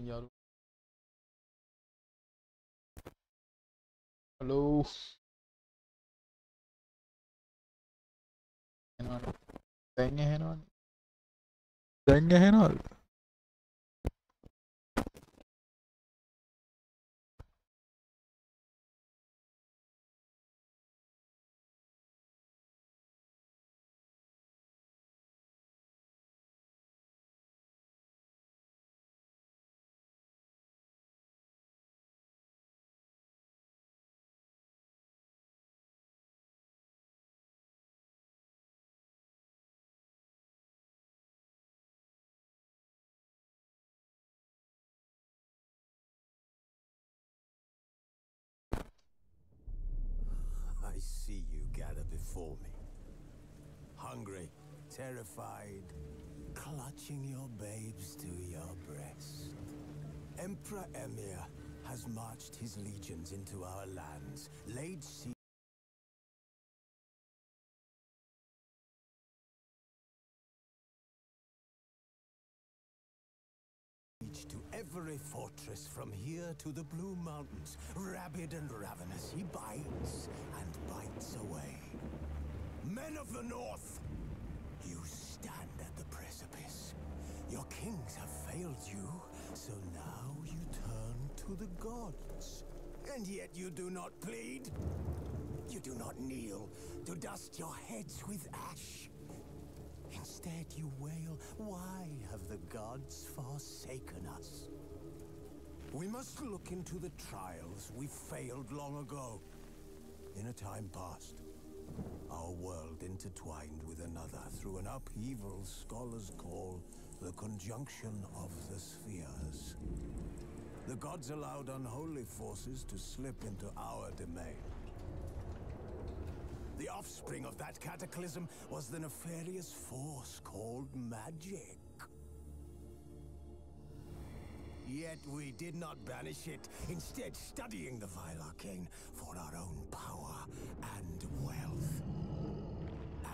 Yaru. Hello. Thank you. Thank you. I see you gather before me. Hungry, terrified, clutching your babes to your breast. Emperor Emir has marched his legions into our lands, laid siege to every fortress from here to the Blue Mountains. Rabid and ravenous, he bites and bites away. Men of the North, you stand at the precipice. Your kings have failed you, so now you turn to the gods. And yet you do not plead. You do not kneel to dust your heads with ash. Instead you wail, why have the gods forsaken us? We must look into the trials we failed long ago. In a time past, our world intertwined with another through an upheaval scholars call the conjunction of the spheres. The gods allowed unholy forces to slip into our domain. The offspring of that cataclysm was the nefarious force called magic. Yet we did not banish it, instead studying the vile arcane for our own power and wealth.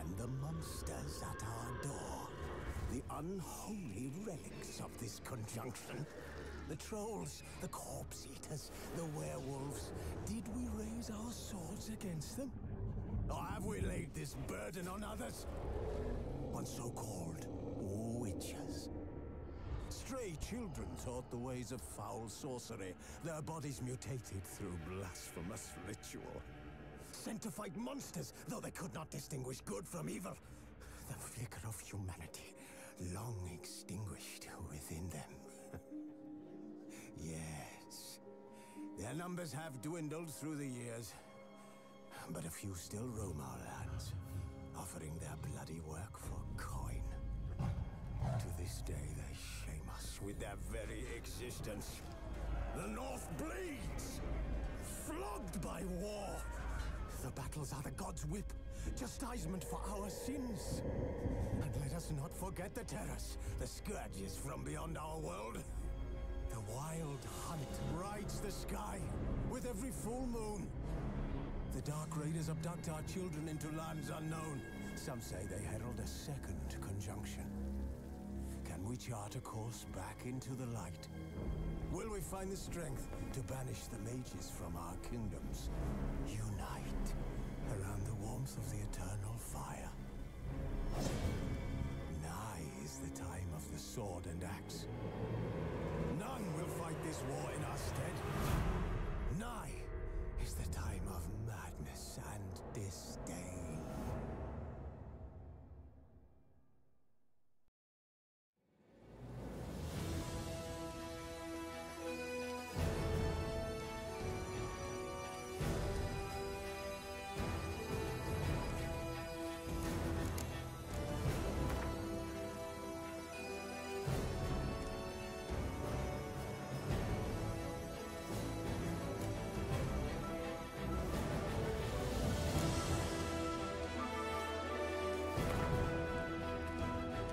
And the monsters at our door, the unholy relics of this conjunction. The trolls, the corpse eaters, the werewolves. Did we raise our swords against them? Or have we laid this burden on others? On so-called witches. Stray children taught the ways of foul sorcery, their bodies mutated through blasphemous ritual. Sent to fight monsters, though they could not distinguish good from evil. The flicker of humanity, long extinguished within them. Yes, their numbers have dwindled through the years. But a few still roam our lands, offering their bloody work for coin. To this day, they shame us with their very existence. The North bleeds, flogged by war. The battles are the gods' whip, chastisement for our sins. And let us not forget the terrors, the scourges from beyond our world. The wild hunt rides the sky with every full moon. The Dark Raiders abduct our children into lands unknown. Some say they herald a second conjunction. Can we chart a course back into the light? Will we find the strength to banish the mages from our kingdoms? Unite around the warmth of the eternal fire. Nigh is the time of the sword and axe. None will fight this war in our stead. Nigh is the time of madness and disdain.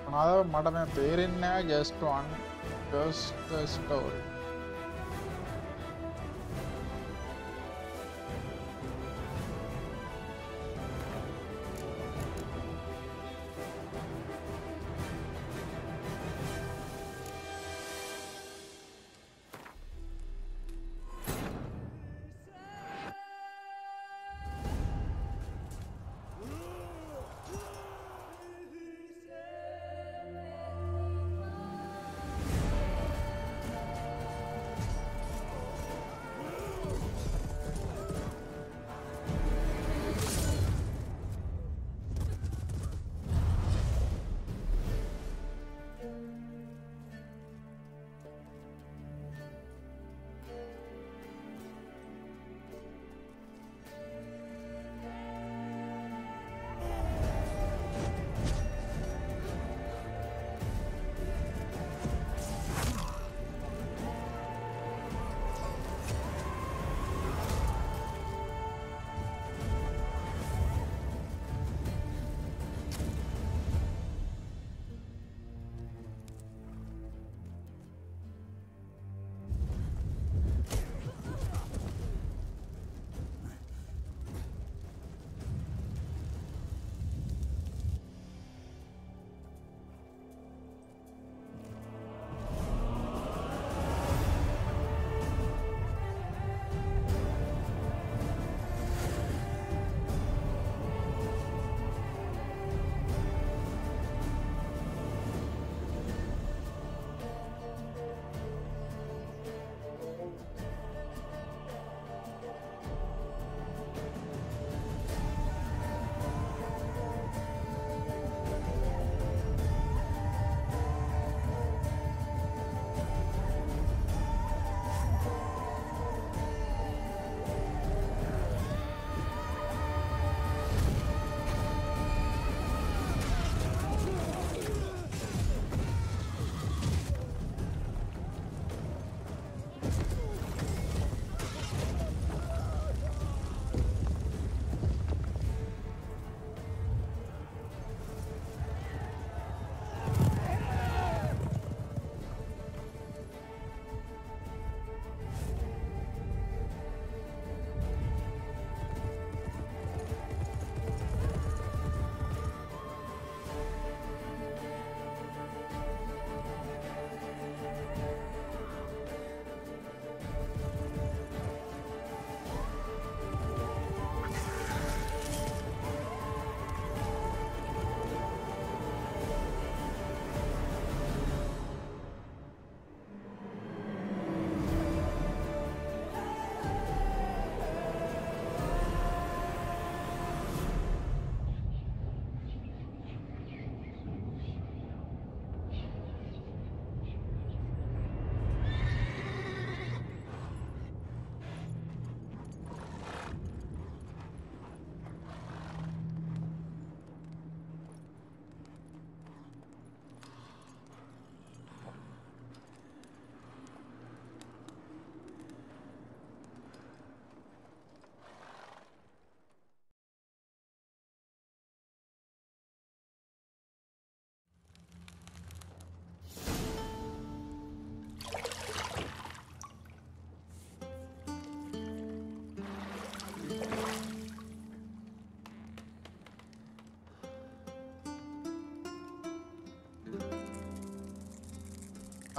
Another madam Perinna just one just the story.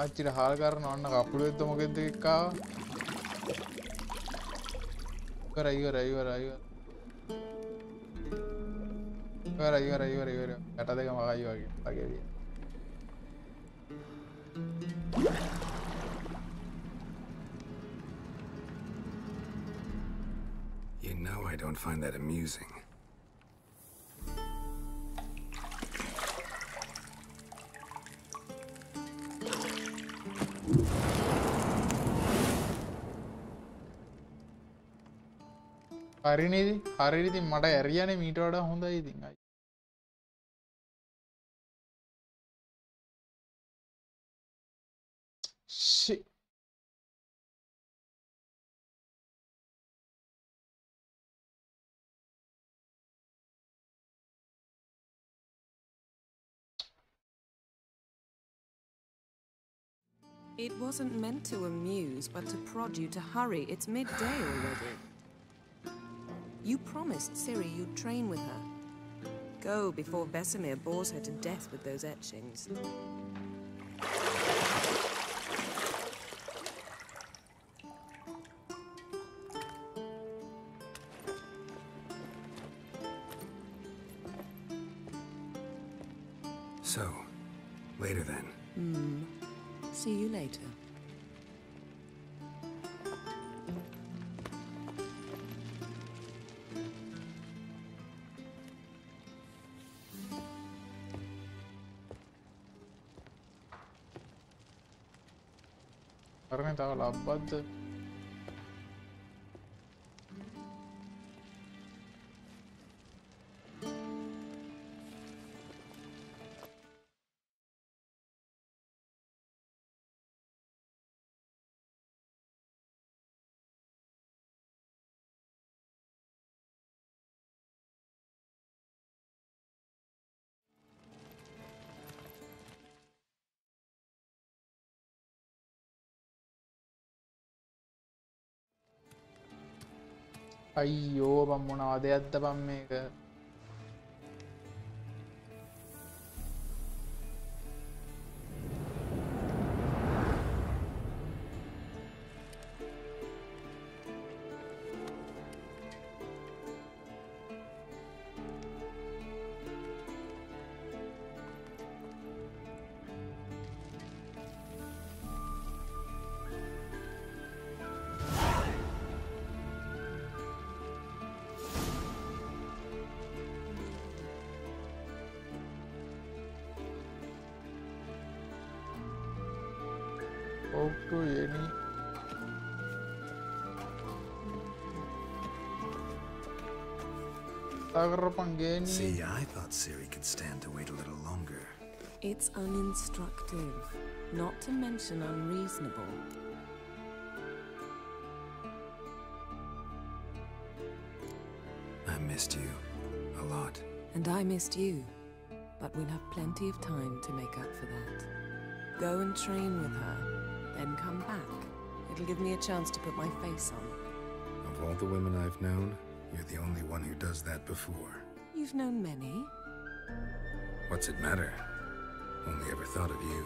ආච්චිට හාල් කරන ඔන්න කකුල එද්ද මොකෙද්ද එක්කාව ඉවර යට දෙක මගයි වගේ වගේ You know I don't find that amusing. හරිනේද හරියට ඉතින් මට ඇරියානේ මීට වඩා හොඳයි ඉතින් අයි shit It wasn't meant to amuse, but to prod you to hurry. It's midday already. You promised Ciri you'd train with her. Go before Vesemir bores her to death with those etchings. So, later then. See you later. කරන්නේ තව ලබ්බද්ද අයියෝ බම් මොනවද යද්ද බම් මේක talk to any See, I thought Ciri could stand to wait a little longer. It's uninstructive, not to mention unreasonable. I missed you a lot. And I missed you, but we'll have plenty of time to make up for that. Go and train with her, then come back. It'll give me a chance to put my face on. Of all the women I've known, you're the only one who does that before. You've known many. What's it matter? Only ever thought of you.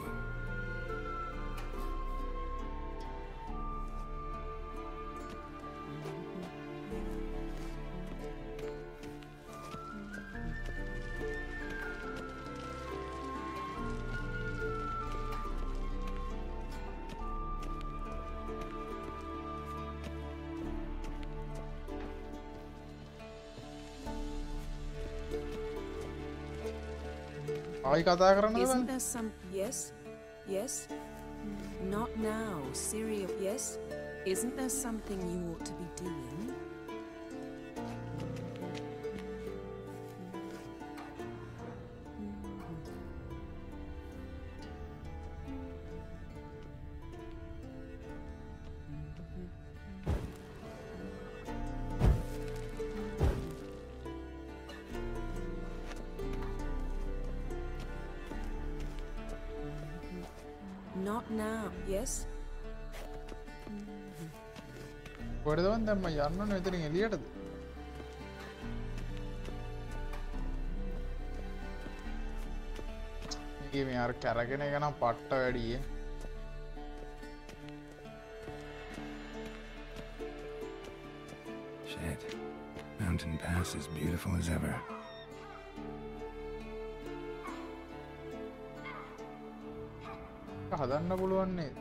ආයි කතා කරනවා Isn't there some... Yes? Yes? Not now. Ciri... Yes? Isn't there something you ought to be doing? Not now. Yes? කොහෙද මන් දැන් මම යන්න ඕනේ මෙතනින් එළියටද මේකේ මේ අර කැරගෙන එක නම් පට්ට වැඩියේ Shit. Mountain Pass is beautiful as ever. හදන්න පුළුවන් නේද?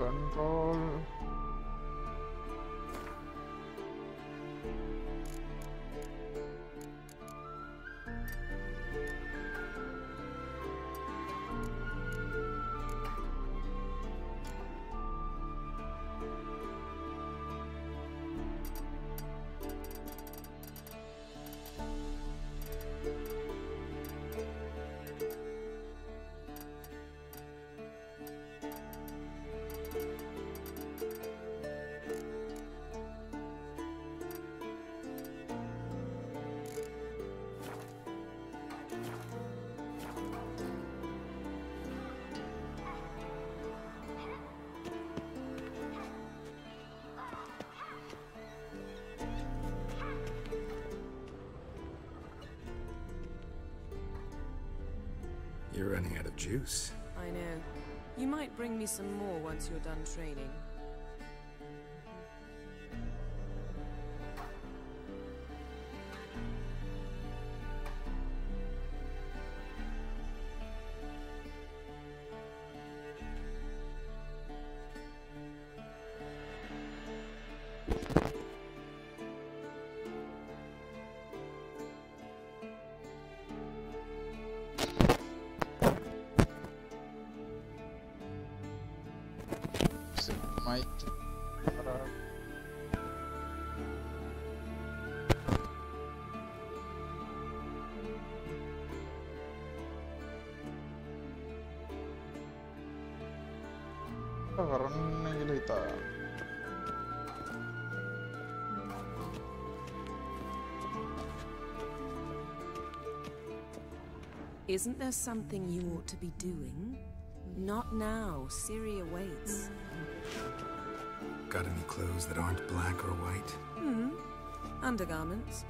Control. You're running out of juice. I know. You might bring me some more once you're done training. Mic. කරන්න කියලා හිතා. Isn't there something you ought to be doing? Not now. Ciri awaits. Got any clothes that aren't black or white? Undergarments.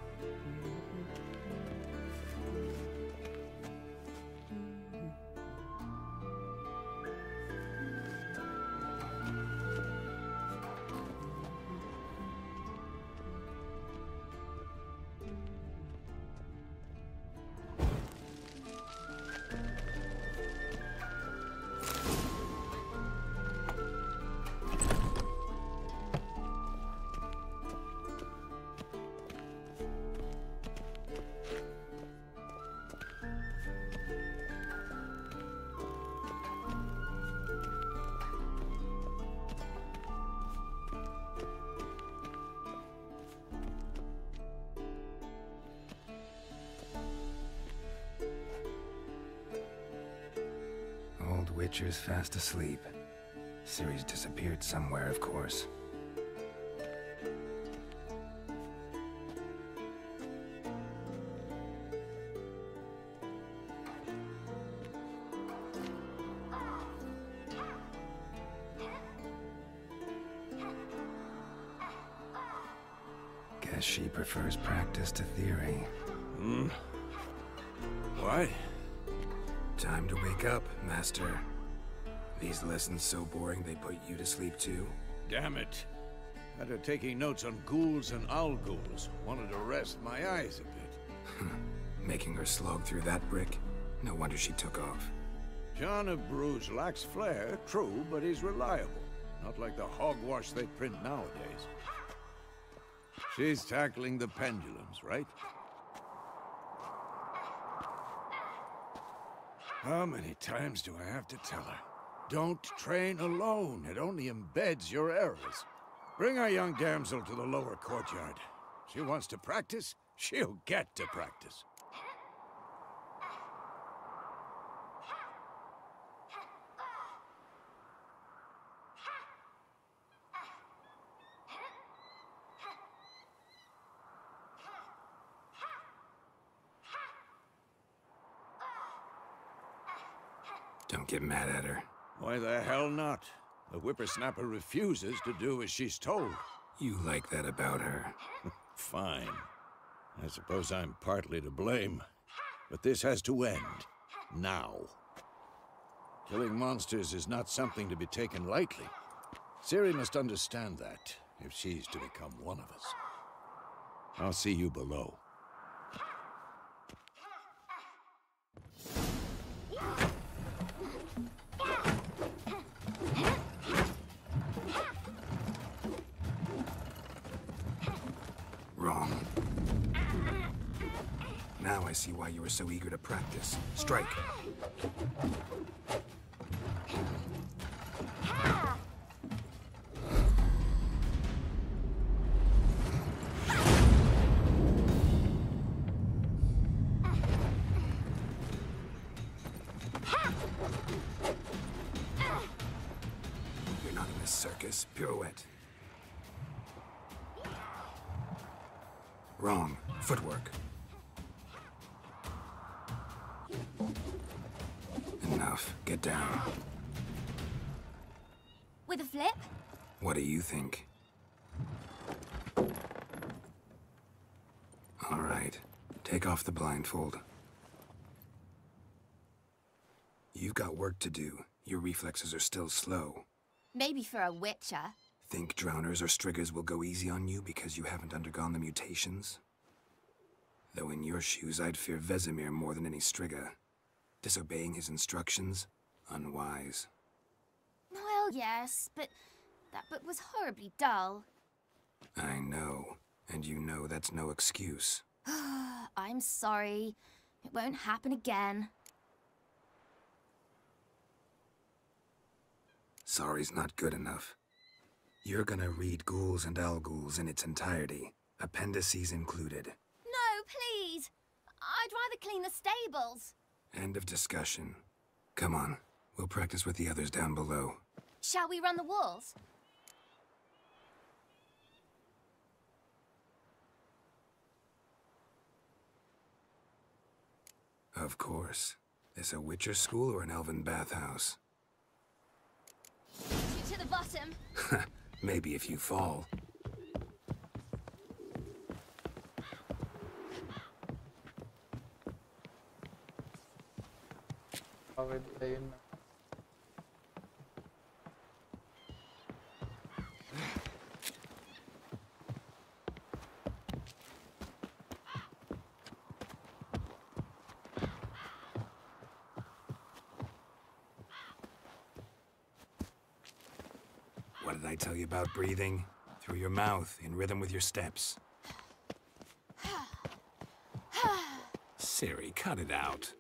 Witcher's fast asleep. Ciri's disappeared somewhere, of course. Guess she prefers practice to theory. What? Time to wake up, Master. These lessons so boring they put you to sleep too? Damn it. After taking notes on ghouls and owl ghouls, wanted to rest my eyes a bit. Making her slog through that brick? No wonder she took off. John of Bruges lacks flair, true, but he's reliable. Not like the hogwash they print nowadays. She's tackling the pendulums, right? How many times do I have to tell her? Don't train alone. It only embeds your errors. Bring our young damsel to the lower courtyard. She wants to practice, she'll get to practice. Don't get mad at her. Why the hell not? The whippersnapper refuses to do as she's told. You like that about her. Fine. I suppose I'm partly to blame. But this has to end. Now. Killing monsters is not something to be taken lightly. Ciri must understand that, if she's to become one of us. I'll see you below. Wrong. Now I see why you were so eager to practice. Strike. You're not in this circus. Pirouette. Wrong. Footwork. Enough. Get down. With a flip? What do you think? All right. Take off the blindfold. You've got work to do. Your reflexes are still slow. Maybe for a witcher. Think drowners or striggers will go easy on you because you haven't undergone the mutations? Though in your shoes, I'd fear Vesemir more than any strigger. Disobeying his instructions? Unwise. Well, yes, but that book was horribly dull. I know. And you know that's no excuse. I'm sorry. It won't happen again. Sorry's not good enough. You're gonna read Ghouls and Alghouls in its entirety, appendices included. No, please! I'd rather clean the stables. End of discussion. Come on, we'll practice with the others down below. Shall we run the walls? Of course. This a Witcher school or an elven bathhouse? To the bottom. Maybe if you fall. What did I tell you about breathing? Through your mouth, in rhythm with your steps. Ciri, cut it out.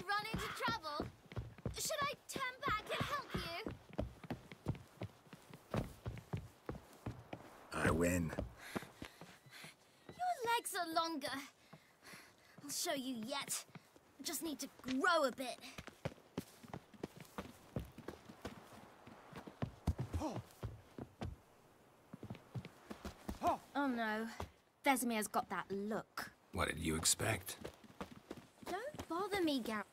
Run into trouble? Should I turn back and help you? I win. Your legs are longer. I'll show you yet. Just need to grow a bit. Oh no. Vesemir's got that look. What did you expect? Don't bother me, Garrett.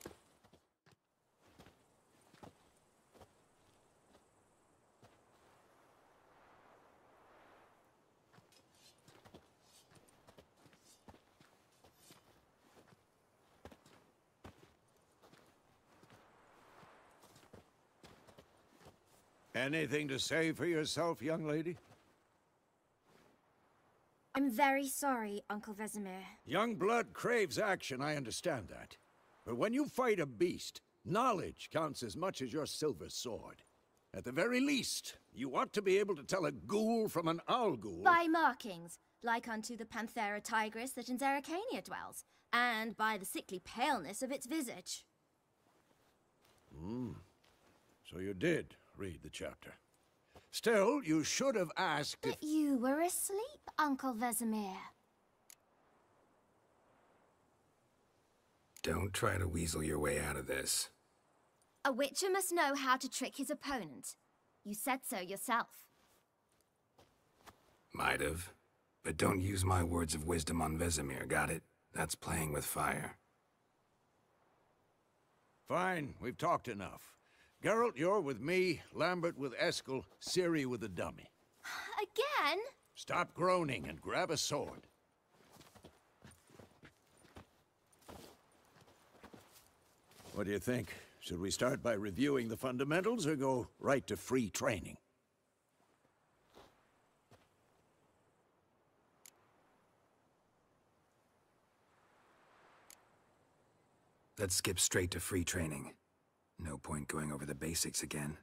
Anything to say for yourself, young lady? I'm very sorry, Uncle Vesemir. Young blood craves action, I understand that. But when you fight a beast, knowledge counts as much as your silver sword. At the very least, you ought to be able to tell a ghoul from an owl ghoul. By markings, like unto the Panthera tigris that in Zerrikania dwells, and by the sickly paleness of its visage. So you did read the chapter. Still, you should have asked if... But you were asleep, Uncle Vesemir. Don't try to weasel your way out of this. A witcher must know how to trick his opponent. You said so yourself. Might have. But don't use my words of wisdom on Vesemir, got it? That's playing with fire. Fine, we've talked enough. Geralt, you're with me, Lambert with Eskel, Ciri with the dummy. Again? Stop groaning and grab a sword. What do you think? Should we start by reviewing the fundamentals or go right to free training? Let's skip straight to free training. No point going over the basics again.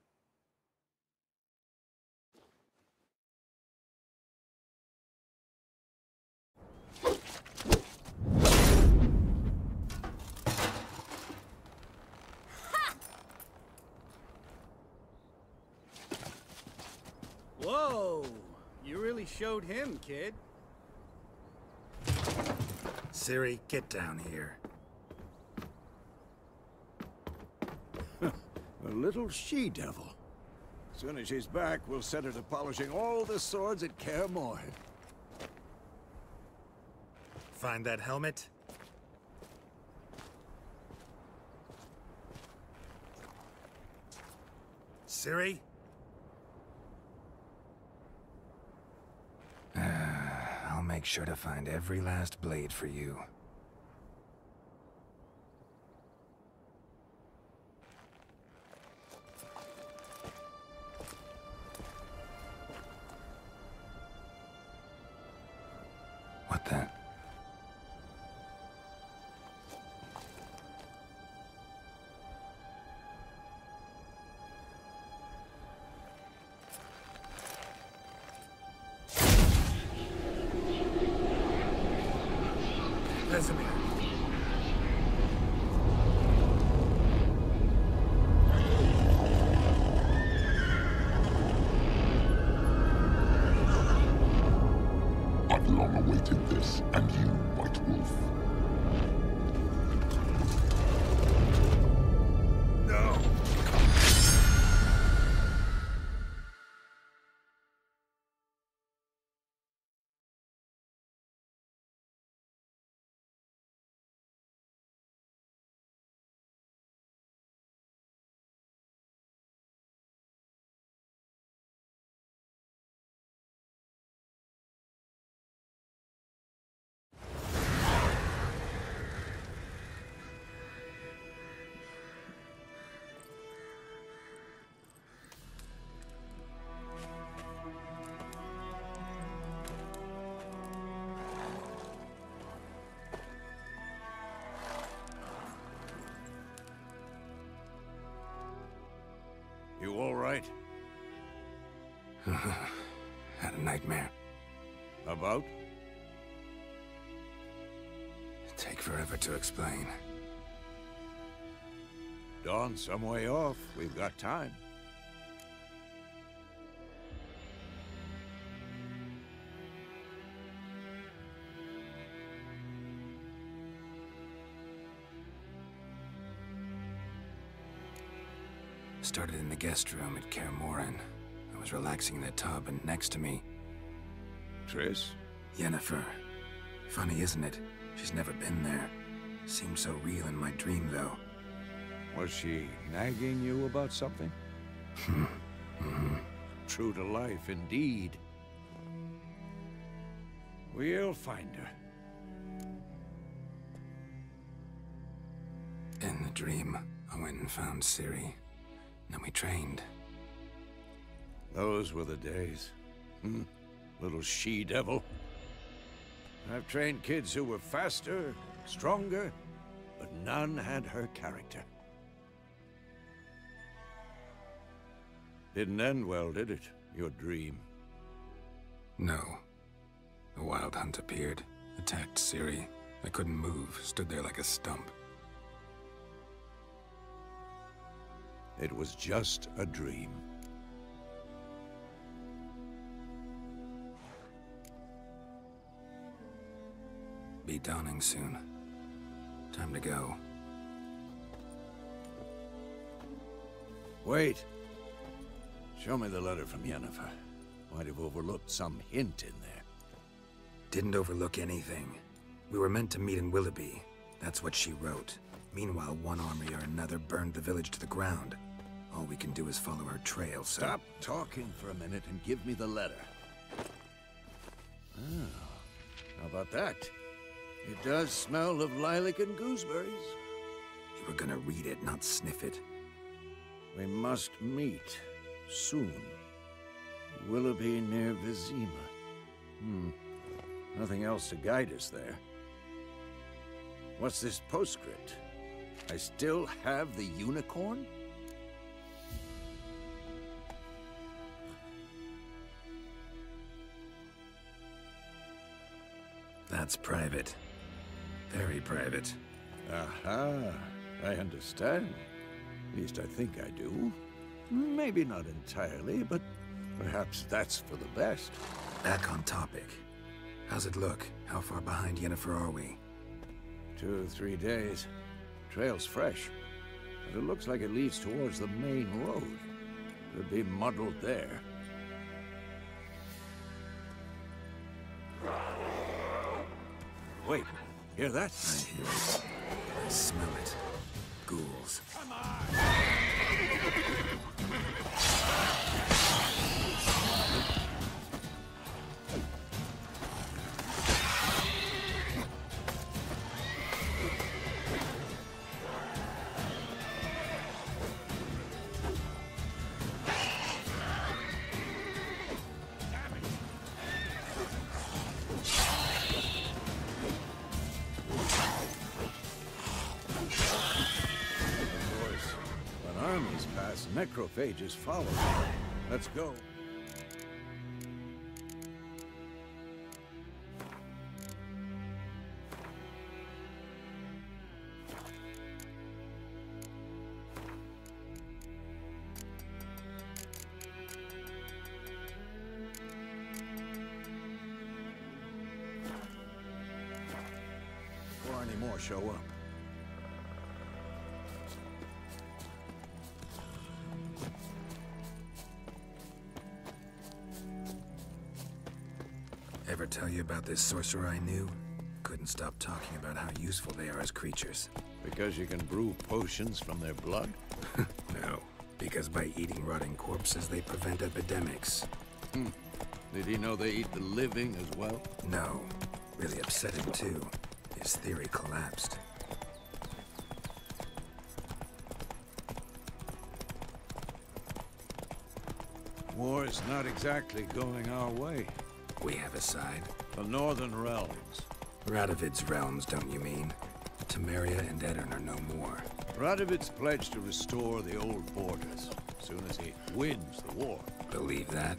Whoa! You really showed him, kid. Ciri, get down here. A little she-devil. As soon as she's back, we'll set her to polishing all the swords at Kaer Morhen. Find that helmet? Ciri? I'll make sure to find every last blade for you. What the? Vesemir. I've long awaited this, and you, White Wolf. No! You all right? Had a nightmare. About? Take forever to explain. Dawn's some way off. We've got time. Started in the guest room at Kaer Morhen. I was relaxing in the tub, and next to me, Triss? Yennefer. Funny, isn't it? She's never been there. Seemed so real in my dream, though. Was she nagging you about something? True to life, indeed. We'll find her. In the dream, I went and found Ciri. Then we trained. Those were the days. Little she-devil. I've trained kids who were faster, stronger, but none had her character. Didn't end well, did it? Your dream? No. A wild hunt appeared, attacked Ciri. I couldn't move, stood there like a stump. It was just a dream. Be dawning soon. Time to go. Wait. Show me the letter from Yennefer. Might have overlooked some hint in there. Didn't overlook anything. We were meant to meet in Willoughby. That's what she wrote. Meanwhile, one army or another burned the village to the ground. All we can do is follow her trail, so... Stop talking for a minute and give me the letter. Oh, how about that? It does smell of lilac and gooseberries. You were gonna read it, not sniff it. We must meet. Soon. Willoughby near Vizima. Nothing else to guide us there. What's this postscript? I still have the unicorn? That's private. Very private. Aha, I understand. At least I think I do. Maybe not entirely, but perhaps that's for the best. Back on topic. How's it look? How far behind Yennefer are we? 2 or 3 days. Trail's fresh, but it looks like it leads towards the main road. Could be muddled there. Wait, hear that? I hear it. I smell it. Ghouls. Necrophages follow. Let's go. Before any more show up. Ever tell you about this sorcerer I knew? Couldn't stop talking about how useful they are as creatures. Because you can brew potions from their blood? No, because by eating rotting corpses, they prevent epidemics. Did he know they eat the living as well? No. Really upset him, too. His theory collapsed. War's not exactly going our way. We have a side. The Northern Realms. Radovid's realms, don't you mean? Temeria and Edirn are no more. Radovid's pledged to restore the old borders, as soon as he wins the war. Believe that?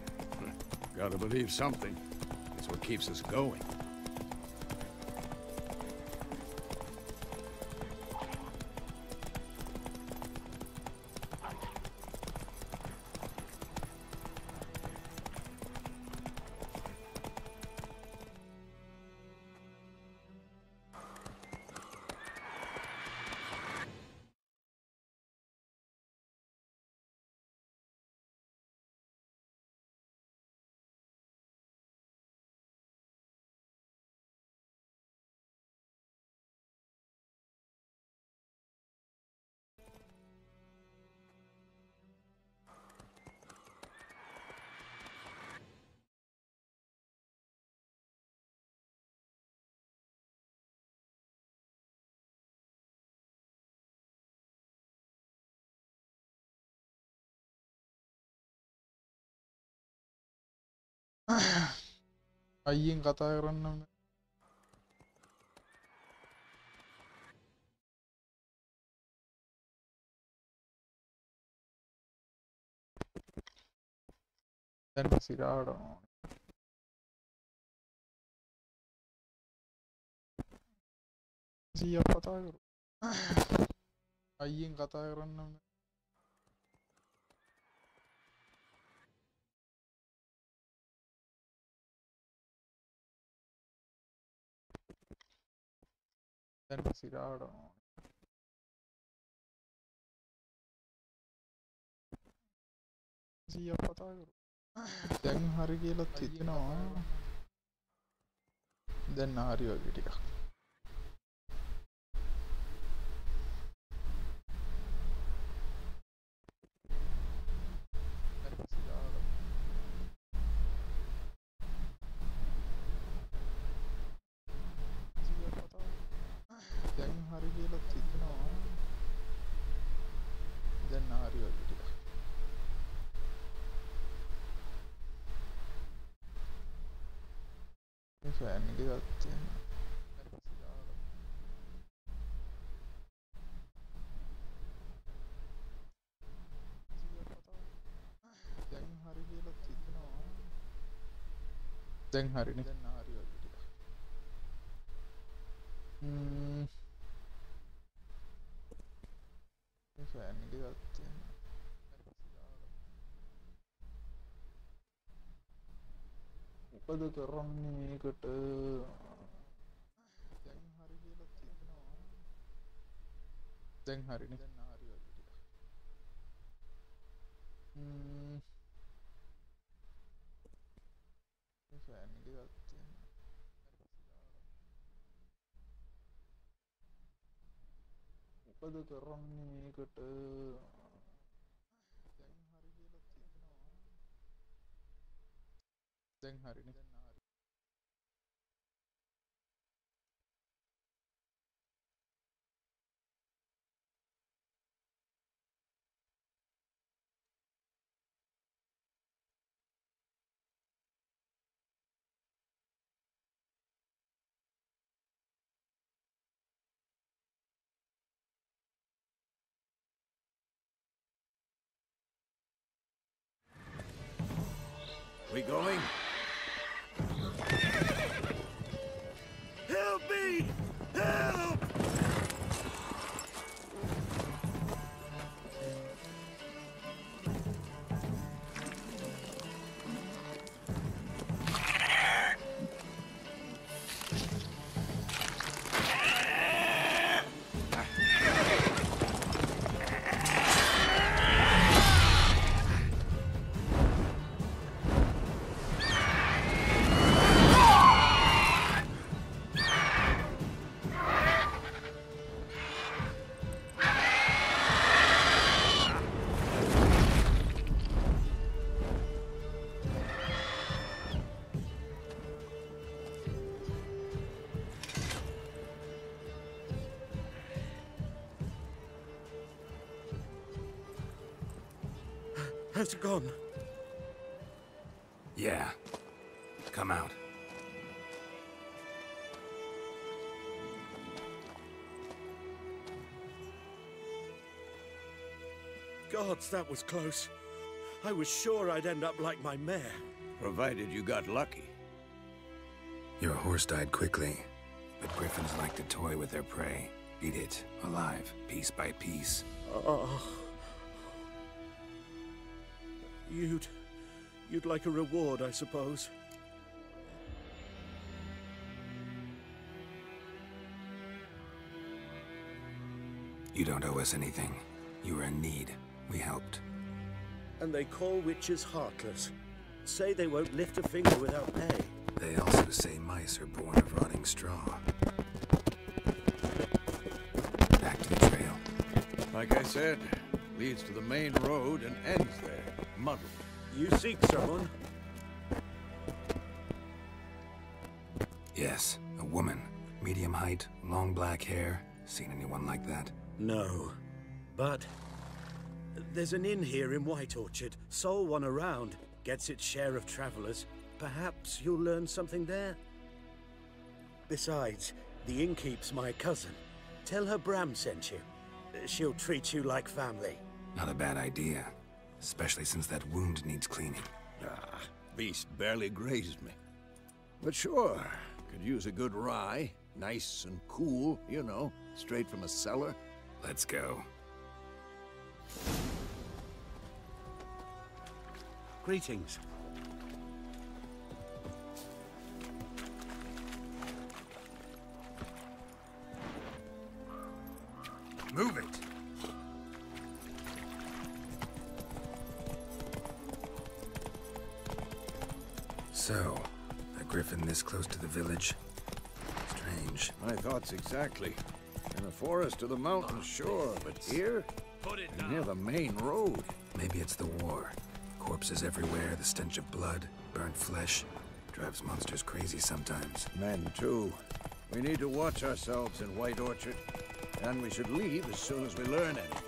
Gotta believe something. It's what keeps us going. අයියෙන් කතා කරන්නම්. දැන් සිරාවට සීයක් කතා කරු. අයියෙන් කතා කරන්නම්. දැන් සිරාවට සීයක් කතා කරු. දැන් හරි කියලා හිතෙනවා. දැන් හරි වගේ ටිකක්. දැන් හරි කියලා හිතෙනවා. දැන් හරි වගේ ටිකක්. ෆෑන් එක ගත්තේ. දැන් හරි කියලා හිතෙනවා. දැන් හරිනේ. දැන් හරි වගේ ටිකක්. ෆෑන් එක ගත්තේ. මොකද කරන්නේ මේකට? දැන් හරි කියලා හිතෙනවා. දැන් හරිනේ. දැන් හරි වගේ ටිකක්. ෆෑන් එක ගත්තේ. මොකද කරන්නේ මේකට? දැන් හරි කියලා හිතෙනවා. දැන් හරිනේ. We going? Help me! Help! Has it gone? Yeah. Come out. Gods, that was close. I was sure I'd end up like my mare. Provided you got lucky. Your horse died quickly, but griffins like to toy with their prey. Eat it alive, piece by piece. Oh. You'd like a reward, I suppose. You don't owe us anything. You were in need. We helped. And they call witches heartless. Say they won't lift a finger without pay. They also say mice are born of rotting straw. Back to the trail. Like I said, leads to the main road and ends there, muddled. You seek someone? Yes, a woman. Medium height, long black hair. Seen anyone like that? No. But there's an inn here in White Orchard. Sole one around. Gets its share of travelers. Perhaps you'll learn something there. Besides, the innkeep's my cousin. Tell her Bram sent you. She'll treat you like family. Not a bad idea. Especially since that wound needs cleaning. Ah, beast barely grazed me. But sure, could use a good rye. Nice and cool, you know, straight from a cellar. Let's go. Greetings. Move it! So, a griffin this close to the village? Strange. My thoughts exactly. In the forest or the mountains, sure, but here? Near the main road. Maybe it's the war. Corpses everywhere, the stench of blood, burnt flesh. Drives monsters crazy sometimes. Men, too. We need to watch ourselves in White Orchard. And we should leave as soon as we learn anything.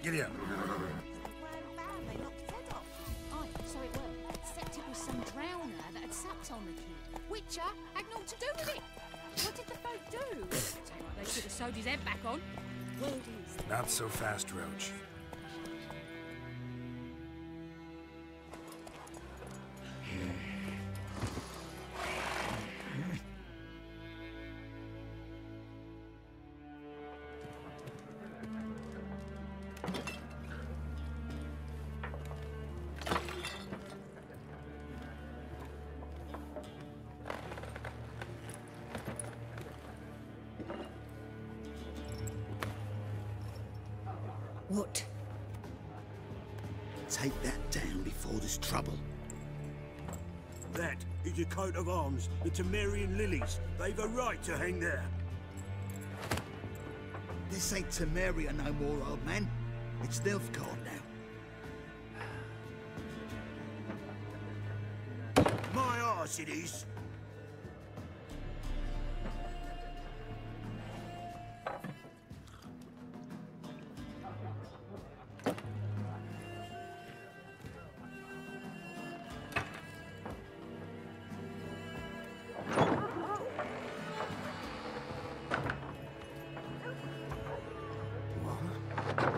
Giddy up. So it were. Except it was some drowner that had sucked on the kid. Witcher had naught to do with it. What did the folk do? Sound like they should have sewed his head back on. Word is. Not so fast, Roach. What? Take that down before there's trouble. That is a coat of arms, the Temerian lilies. They've a right to hang there. This ain't Temeria no more, old man. It's Nilfgaard now. My arse it is.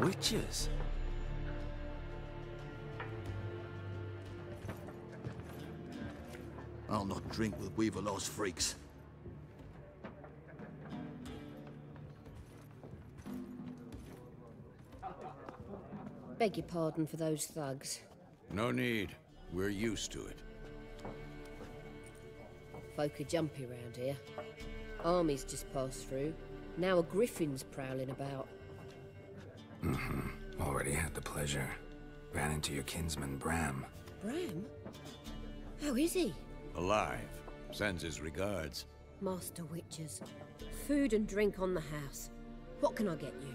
Witches? I'll not drink with Weaverlaw's freaks. Beg your pardon for those thugs. No need. We're used to it. Folk are jumpy round here. Armies just passed through. Now a griffin's prowling about. Already had the pleasure. Ran into your kinsman, Bram. Bram? How is he? Alive. Sends his regards. Master Witchers. Food and drink on the house. What can I get you?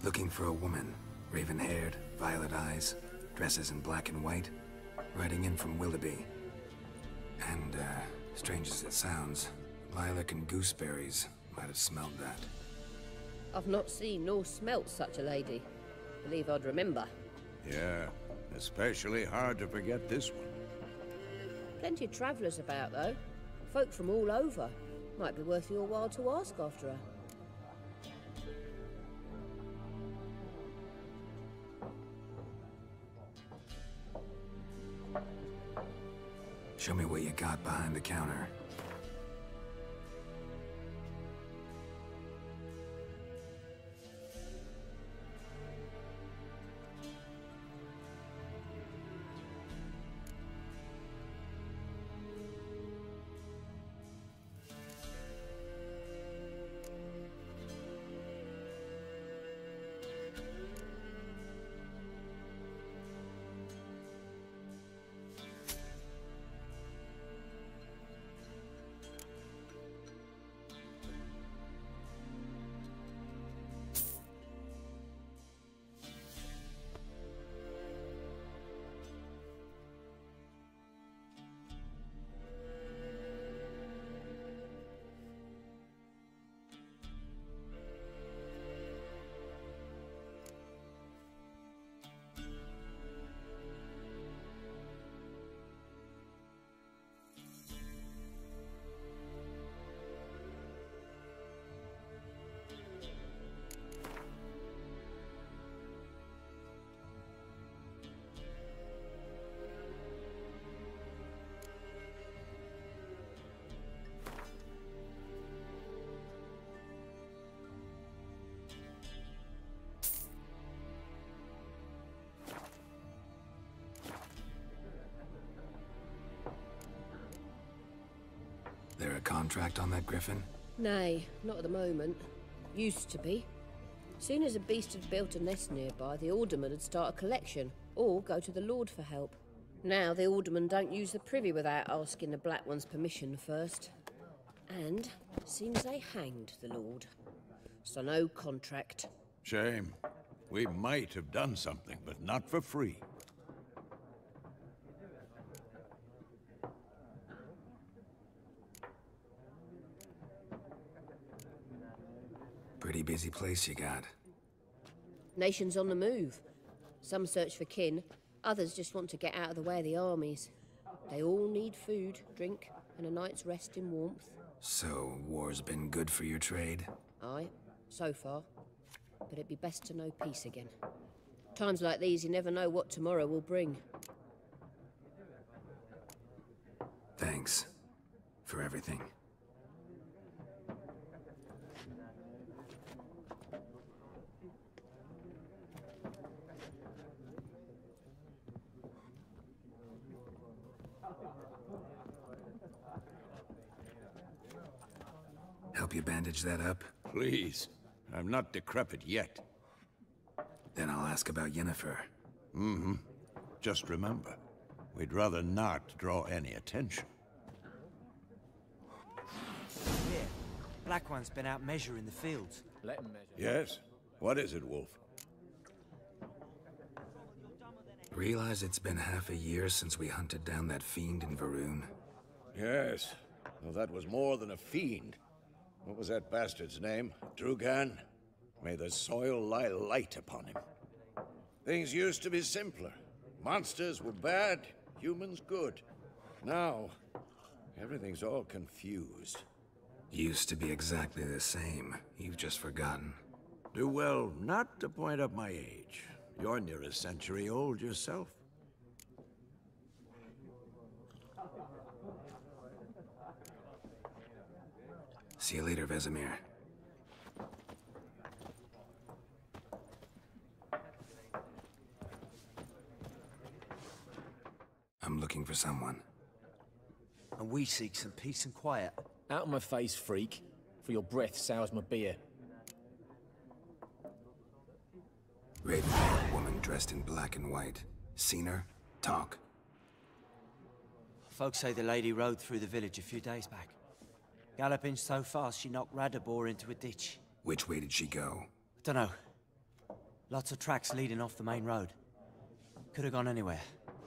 Looking for a woman. Raven-haired, violet eyes, dresses in black and white. Riding in from Willoughby. And, strange as it sounds, lilac and gooseberries might have smelled that. I've not seen nor smelt such a lady. Believe I'd remember. Yeah, especially hard to forget this one. Plenty of travellers about, though. Folk from all over. Might be worth your while to ask after her. Show me what you got behind the counter. contract on that griffin? Nay, not at the moment. Used to be. Soon as a beast had built a nest nearby, the alderman would start a collection, or go to the Lord for help. Now the alderman don't use the privy without asking the Black One's permission first. And seems they hanged the Lord. So no contract. Shame. We might have done something, but not for free. Pretty busy place you got. Nations on the move. Some search for kin, others just want to get out of the way of the armies. They all need food, drink, and a night's rest in warmth. So, war's been good for your trade? Aye, so far. But it'd be best to know peace again. Times like these, you never know what tomorrow will bring. Thanks. For everything. Help you bandage that up? Please. I'm not decrepit yet. Then I'll ask about Yennefer. Mm-hmm. Just remember, we'd rather not draw any attention. Here, Black One's been out measuring the fields. Let him measure. Yes? What is it, Wolf? Realize it's been half a year since we hunted down that fiend in Varun? Yes. Well, that was more than a fiend. What was that bastard's name? Drugan? May the soil lie light upon him. Things used to be simpler. Monsters were bad, humans good. Now, everything's all confused. Used to be exactly the same. You've just forgotten. Do well not to point up my age. You're near a century old yourself. See you later, Vesemir. I'm looking for someone. And we seek some peace and quiet. Out of my face, freak. For your breath sours my beer. Raven-haired woman dressed in black and white. Seen her? Talk. Folks say the lady rode through the village a few days back. Galloping so fast she knocked Radabor into a ditch. Which way did she go? Dunno. Lots of tracks leading off the main road. Could have gone anywhere.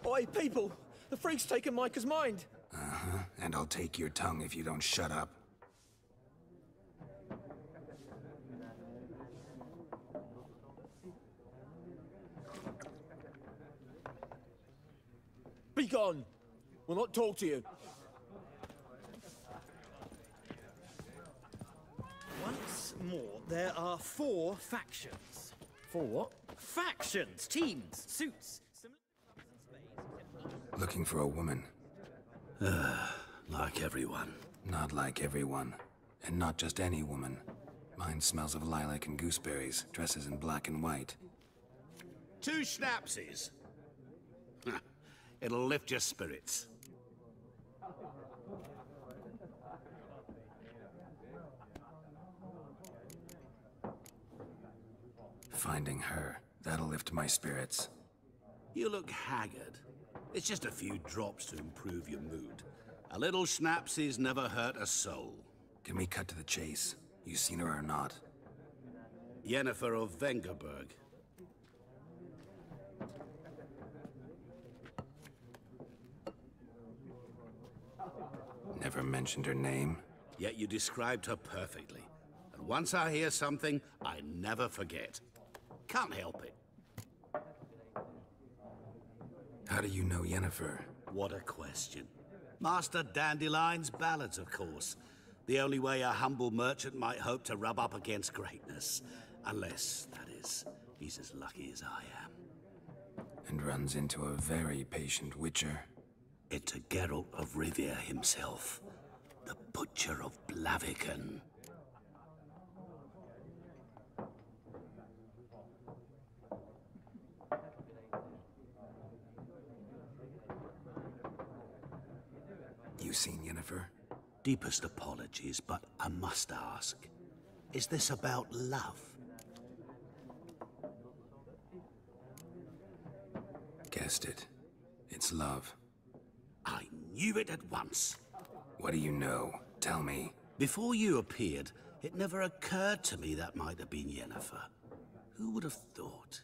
Oi, people! The freak's taken Micah's mind! Uh-huh. And I'll take your tongue if you don't shut up. Be gone! We'll not talk to you. Once more, there are 4 factions. 4 what? Factions, teams, suits. Looking for a woman. Like everyone. Not like everyone. And not just any woman. Mine smells of lilac and gooseberries, dresses in black and white. 2 schnapsies. It'll lift your spirits. Finding her, that'll lift my spirits. You look haggard. It's just a few drops to improve your mood. A little schnapsies never hurt a soul. Can we cut to the chase? You seen her or not? Yennefer of Vengerberg. Never mentioned her name. Yet you described her perfectly. And once I hear something, I never forget. Can't help it. How do you know Yennefer? What a question. Master Dandelion's ballads, of course. The only way a humble merchant might hope to rub up against greatness. Unless, that is, he's as lucky as I am. And runs into a very patient witcher. Into Geralt of Rivia himself. The Butcher of Blaviken. You seen Yennefer? Deepest apologies, but I must ask, is this about love? Guessed it. It's love. I knew it at once. What do you know? Tell me. Before you appeared, it never occurred to me that might have been Yennefer. Who would have thought?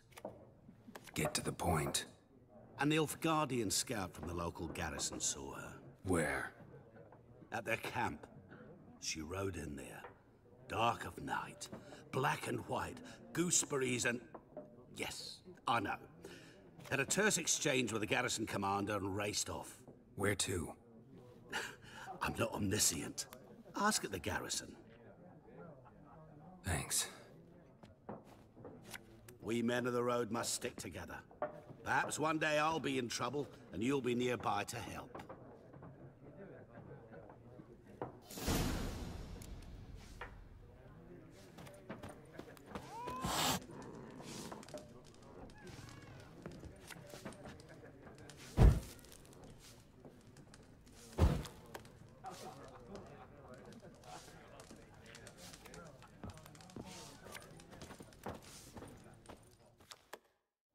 Get to the point. An Nilfgaardian scout from the local garrison saw her. Where? At their camp. She rode in there. Dark of night. Black and white. Gooseberries and... Yes, I know. Had a terse exchange with the garrison commander and raced off. Where to? I'm not omniscient. Ask at the garrison. Thanks. We men of the road must stick together. Perhaps one day I'll be in trouble and you'll be nearby to help.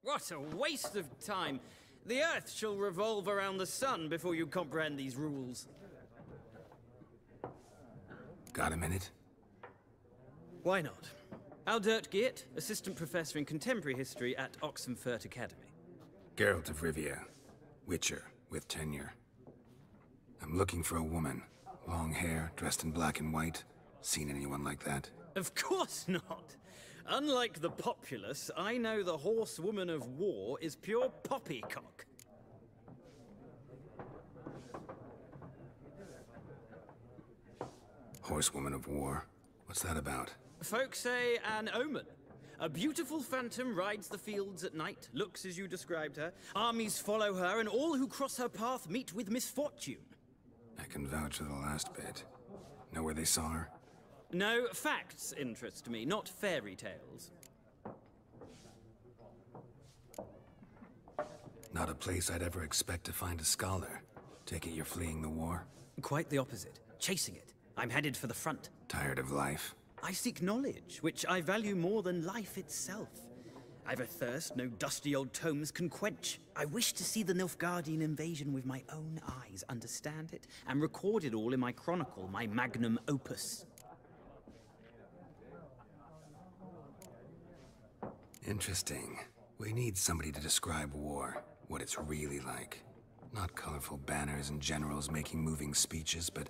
What a waste of time! The Earth shall revolve around the sun before you comprehend these rules. Got a minute? Why not? Aldert Geert, Assistant Professor in Contemporary History at Oxenfurt Academy. Geralt of Rivia. Witcher, with tenure. I'm looking for a woman. Long hair, dressed in black and white. Seen anyone like that? Of course not! Unlike the populace, I know the horsewoman of war is pure poppycock. Horsewoman of war? What's that about? Folk say an omen. A beautiful phantom rides the fields at night, looks as you described her. Armies follow her, and all who cross her path meet with misfortune. I can vouch for the last bit. Know where they saw her? No, facts interest me, not fairy tales. Not a place I'd ever expect to find a scholar. Take it you're fleeing the war? Quite the opposite. Chasing it. I'm headed for the front. Tired of life? I seek knowledge, which I value more than life itself. I've a thirst no dusty old tomes can quench. I wish to see the Nilfgaardian invasion with my own eyes, understand it, and record it all in my chronicle, my magnum opus. Interesting. We need somebody to describe war, what it's really like. Not colorful banners and generals making moving speeches, but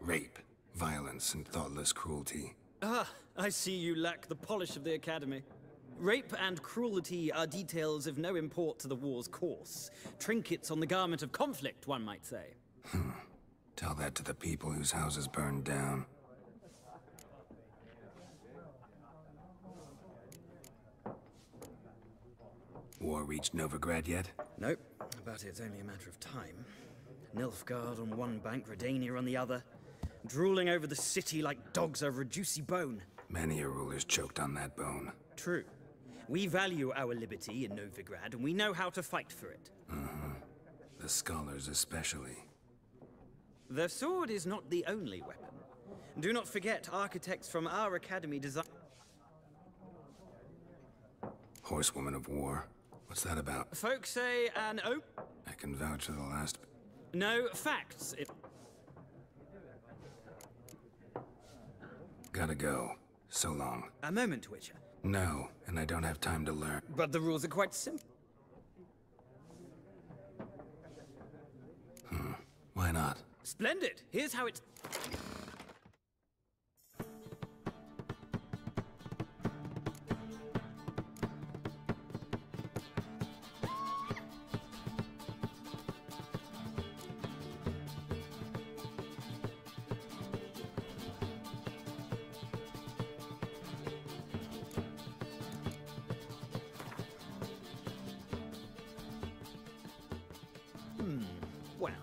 rape, violence, and thoughtless cruelty. Ah, I see you lack the polish of the Academy. Rape and cruelty are details of no import to the war's course. Trinkets on the garment of conflict, one might say. Tell that to the people whose houses burned down. War reached Novigrad yet? Nope, but it's only a matter of time. Nilfgaard on one bank, Redania on the other. Drooling over the city like dogs over a juicy bone. Many a ruler's choked on that bone. True. We value our liberty in Novigrad, and we know how to fight for it. The scholars especially. The sword is not the only weapon. Do not forget, architects from our academy design... Horsewoman of war. What's that about? Folk say an I can vouch for the last... No, facts. Gotta go. So long. A moment, Witcher. No, and I don't have time to learn. But the rules are quite simple. Why not? Splendid! Here's how it's... Well,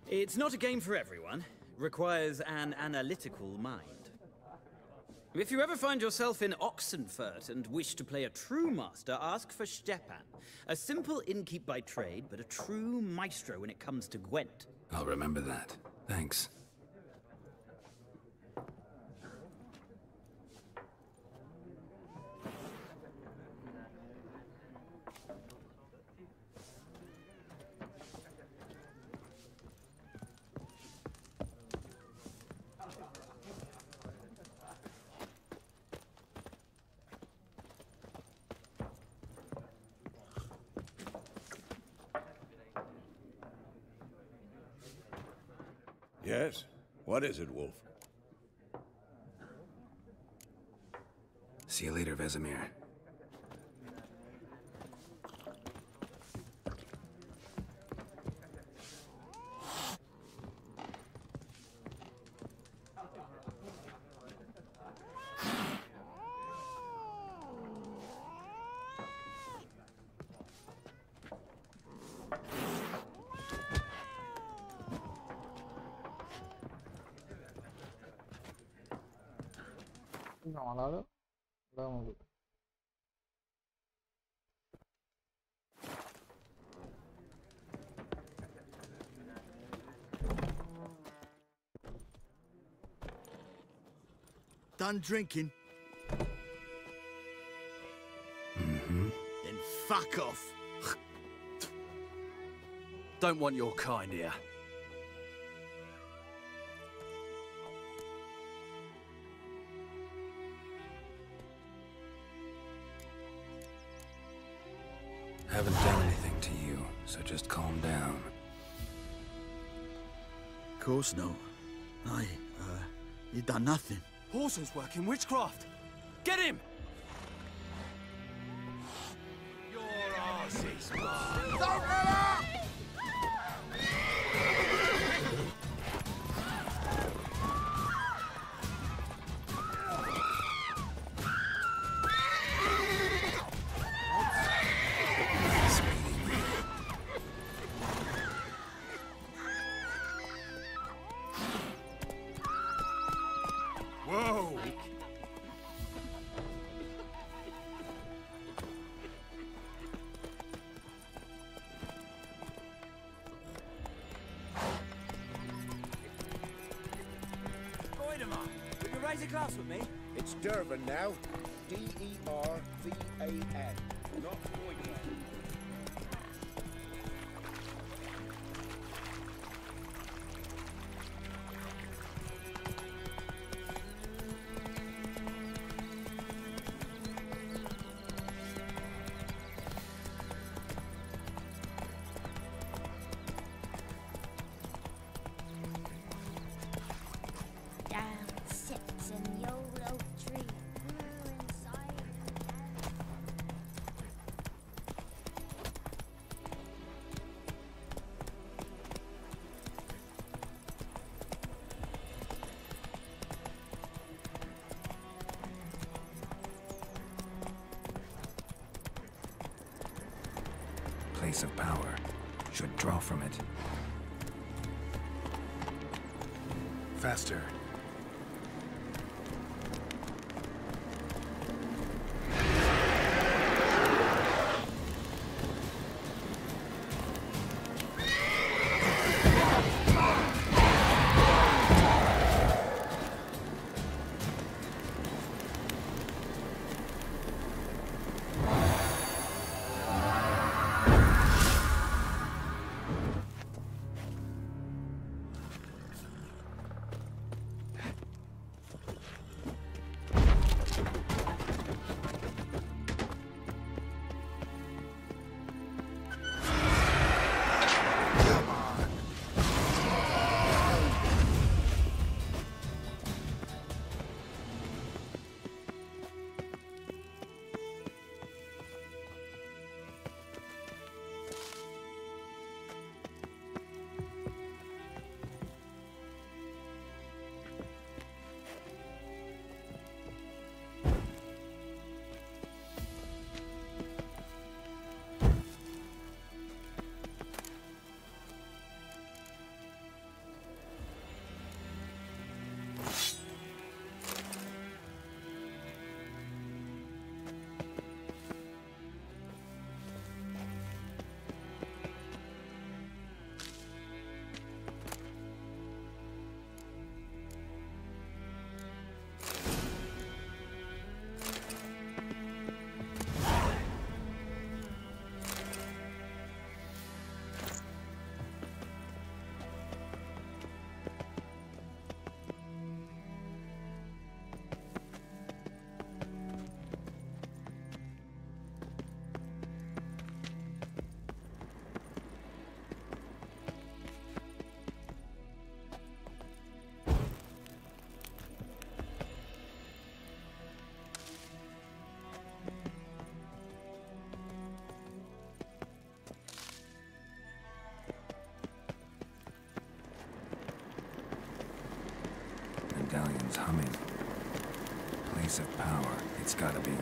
it's not a game for everyone. Requires an analytical mind. If you ever find yourself in Oxenfurt and wish to play a true master, ask for Stepan. A simple innkeep by trade, but a true maestro when it comes to Gwent. I'll remember that. Thanks. Yes? What is it, Wolf? See you later, Vesemir. Malado. Vamos. Done drinking? Mm-hmm. Then fuck off. Don't want your kind here. Haven't done anything to you, so just calm down. Of course no. You done nothing. Horson's working witchcraft. Get him! Your arse is mine. Don't let up! Whoa! Voidemar, will you raise a glass with me? It's Dervan now. D-E-R-V-A-N. Not Voidemar. Down sits in the old oak tree, grew inside Place of power. Should draw from it. Faster. Power, it's gotta be.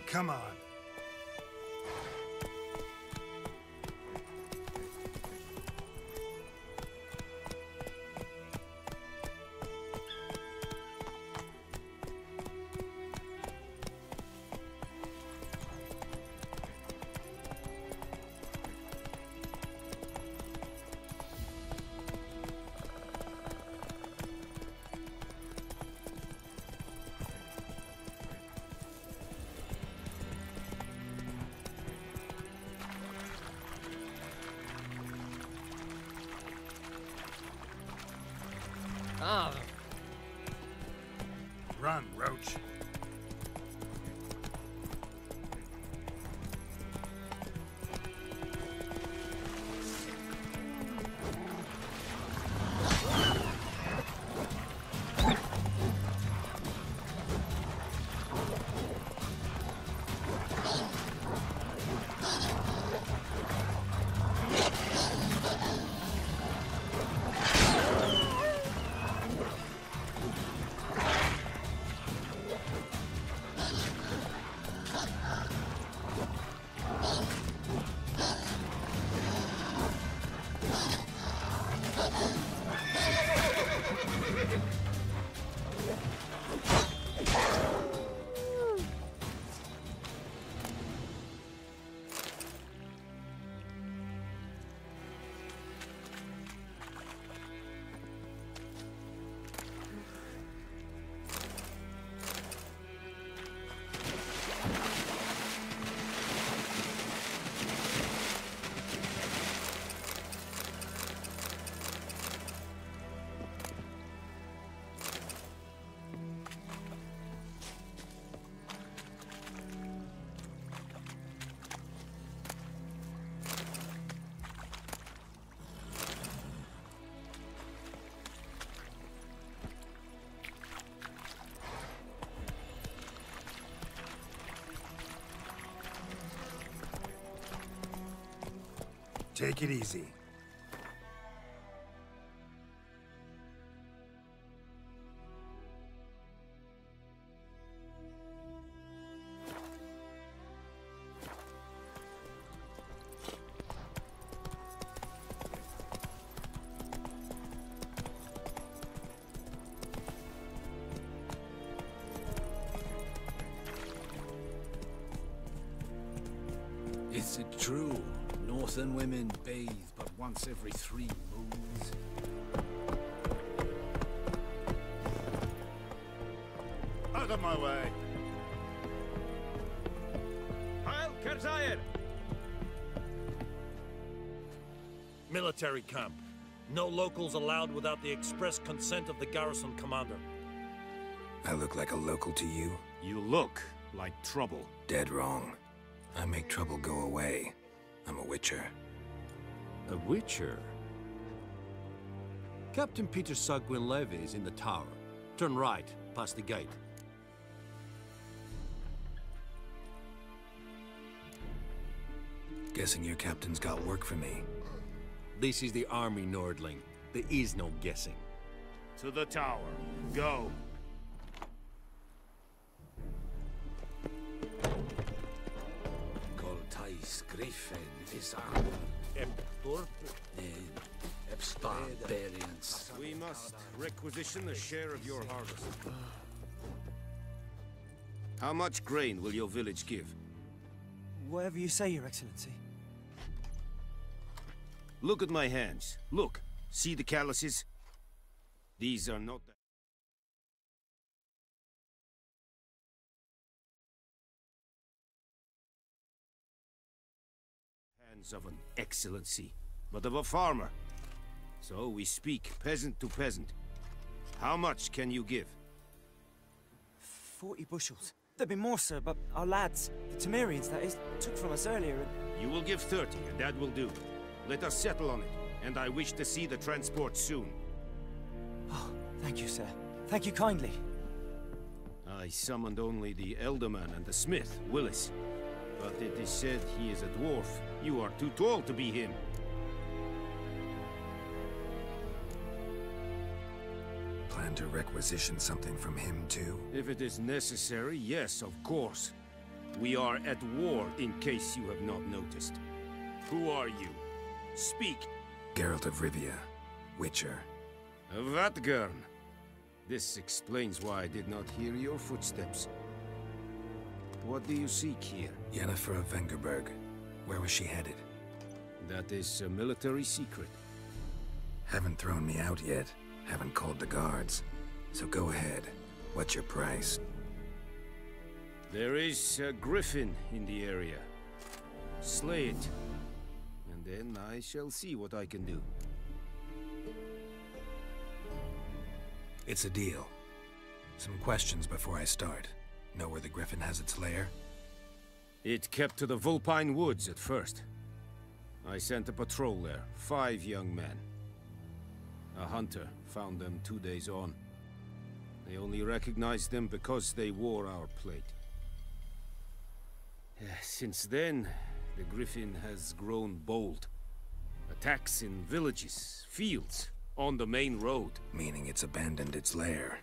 Come on. Ah. Run, Roach. Take it easy. Is it true? Northern women bathe but once every 3 moons. Out of my way. Heil Kerzayer! Military camp. No locals allowed without the express consent of the garrison commander. I look like a local to you? You look like trouble. Dead wrong. I make trouble go away. I'm a witcher. A witcher? Captain Peter Sagwin Levy is in the tower. Turn right, past the gate. Guessing your captain's got work for me. This is the army, Nordling. There is no guessing. To the tower. Go. Barbarians. We must requisition a share of your harvest. How much grain will your village give? Whatever you say, Your Excellency. Look at my hands. Look. See the calluses? These are not... Hands of an excellency, but of a farmer. So we speak peasant to peasant. How much can you give? 40 bushels. There'd be more, sir, but our lads, the Temerians, that is, took from us earlier and... You will give 30, and that will do. Let us settle on it, and I wish to see the transport soon. Oh, thank you, sir. Thank you kindly. I summoned only the Elderman and the smith, Willis. But it is said he is a dwarf. You are too tall to be him. Plan to requisition something from him, too? If it is necessary, yes, of course. We are at war, in case you have not noticed. Who are you? Speak. Geralt of Rivia, Witcher. Vatgern. This explains why I did not hear your footsteps. What do you seek here? Yennefer of Vengerberg. Where was she headed? That is a military secret. Haven't thrown me out yet. Haven't called the guards. So go ahead. What's your price? There is a griffin in the area. Slay it. And then I shall see what I can do. It's a deal. Some questions before I start. Know where the griffin has its lair? It kept to the Vulpine Woods at first. I sent a patrol there, 5 young men. A hunter found them 2 days on. They only recognized them because they wore our plate. Since then, the griffin has grown bold. Attacks in villages, fields, on the main road. Meaning it's abandoned its lair.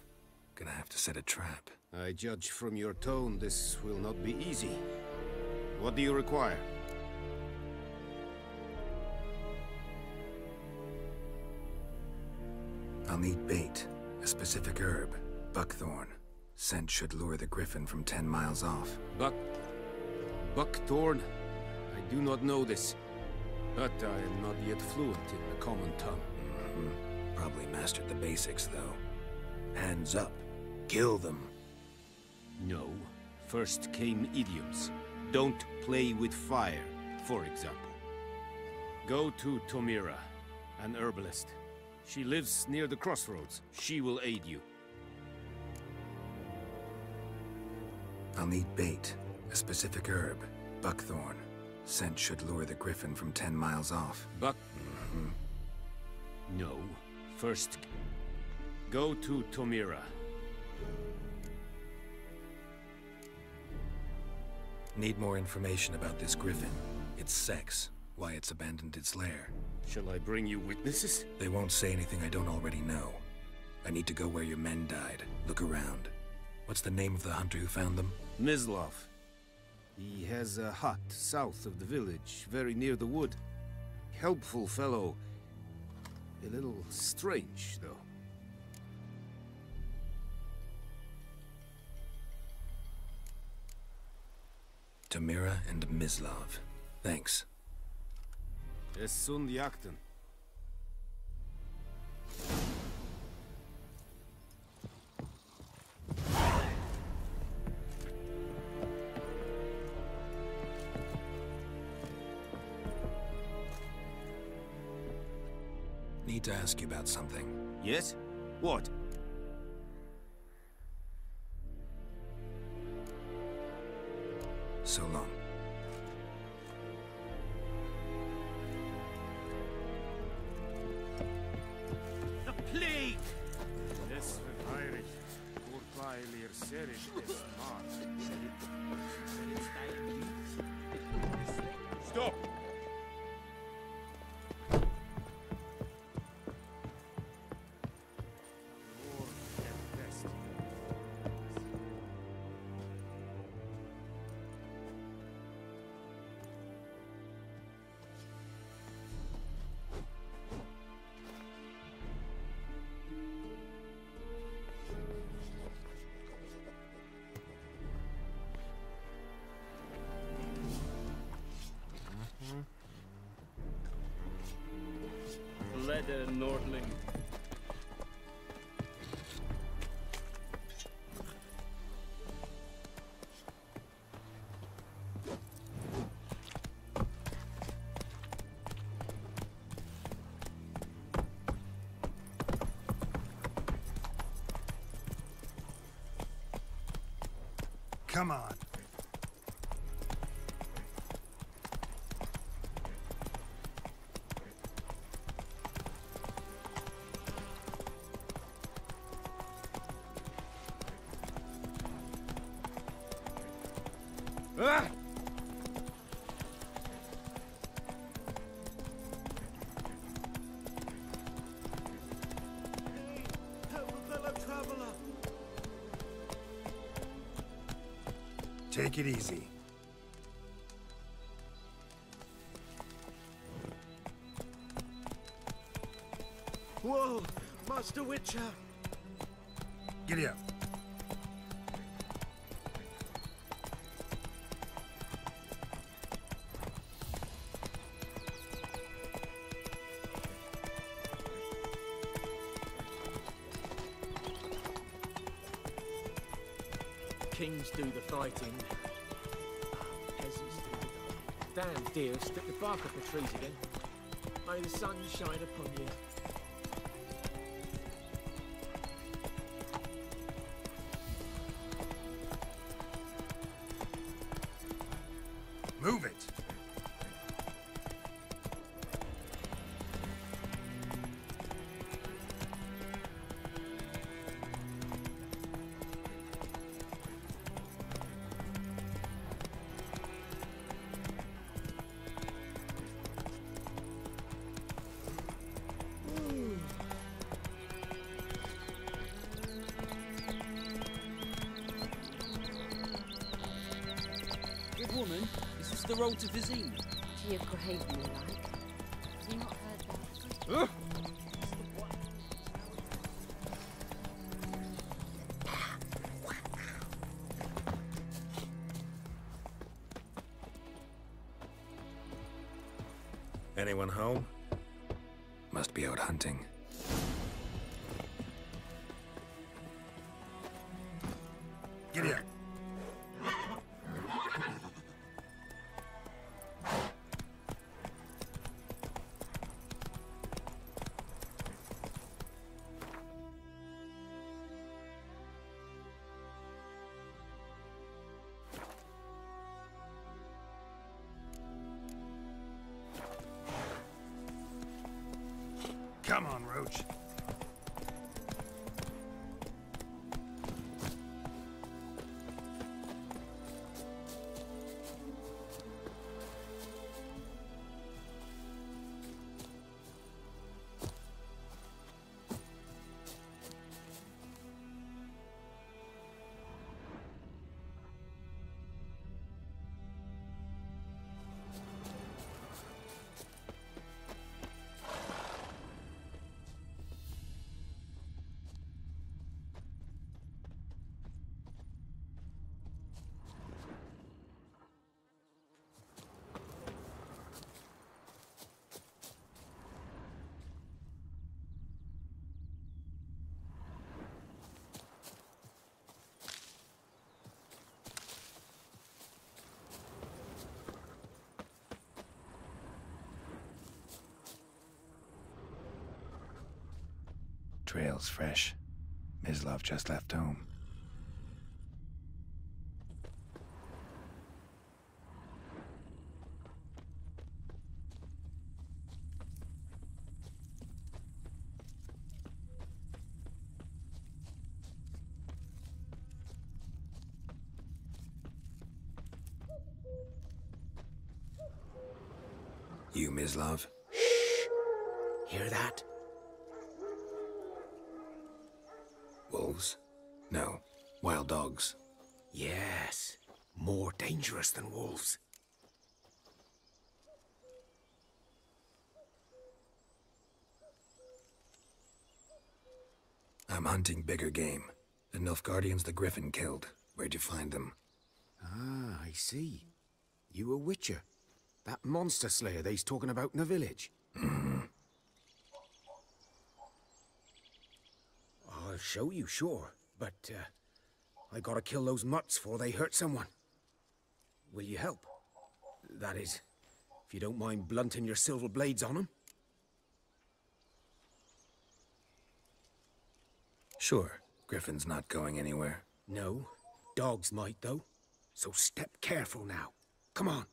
Gonna have to set a trap. I judge from your tone this will not be easy. What do you require? I'll need bait, a specific herb, buckthorn. Scent should lure the griffin from 10 miles off. Buckthorn? I do not know this, but I am not yet fluent in the common tongue. Probably mastered the basics, though. Hands up. Kill them. No. First came idioms. Don't play with fire, for example. Go to Tomira, an herbalist. She lives near the crossroads. She will aid you. I'll need bait, a specific herb, buckthorn. Scent should lure the griffin from 10 miles off. No. First, go to Tomira. Need more information about this griffin. Its sex, why it's abandoned its lair. Shall I bring you witnesses? They won't say anything I don't already know. I need to go where your men died. Look around. What's the name of the hunter who found them? Mislav. He has a hut south of the village, very near the wood. Helpful fellow. A little strange, though. Tomira and Mislav. Thanks. Es sunt jakten. Need to ask you about something. Yes? What? So long. The plague! This Irish. Urpailir Serish is Stop! Leather Nordling. Come on. Ah! Help a fellow traveler. Take it easy. Whoa, Master Witcher. Giddy up. Kings do the fighting. Peasants do the dying. Damn deer, stick the bark up the trees again. May the sun shine upon you. Move it. Good woman, is this the road to Vizima? To your grave, more like. Have you not heard that? Anyone home? Must be out hunting. Giddy up. Come on, Roach. Trail's fresh. Mislov just left home. You, Mislov? Hear that? Wolves? No. Wild dogs. Yes. More dangerous than wolves. I'm hunting bigger game. The Nilfgaardians the Griffin killed. Where'd you find them? Ah, I see. You a witcher. That monster slayer they's talking about in the village. I'll show you, sure. But, I gotta kill those mutts before they hurt someone. Will you help? That is, if you don't mind blunting your silver blades on them. Sure. Griffin's not going anywhere. No. Dogs might, though. So step careful now. Come on.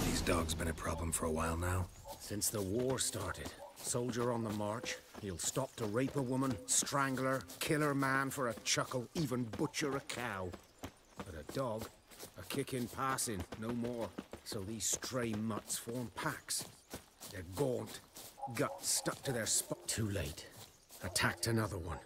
These dogs been a problem for a while now? Since the war started. Soldier on the march. He'll stop to rape a woman, strangle her, kill her man for a chuckle, even butcher a cow. But a dog, a kick in passing, no more. So these stray mutts form packs. They're gaunt, guts stuck to their spot. Too late. Attacked another one.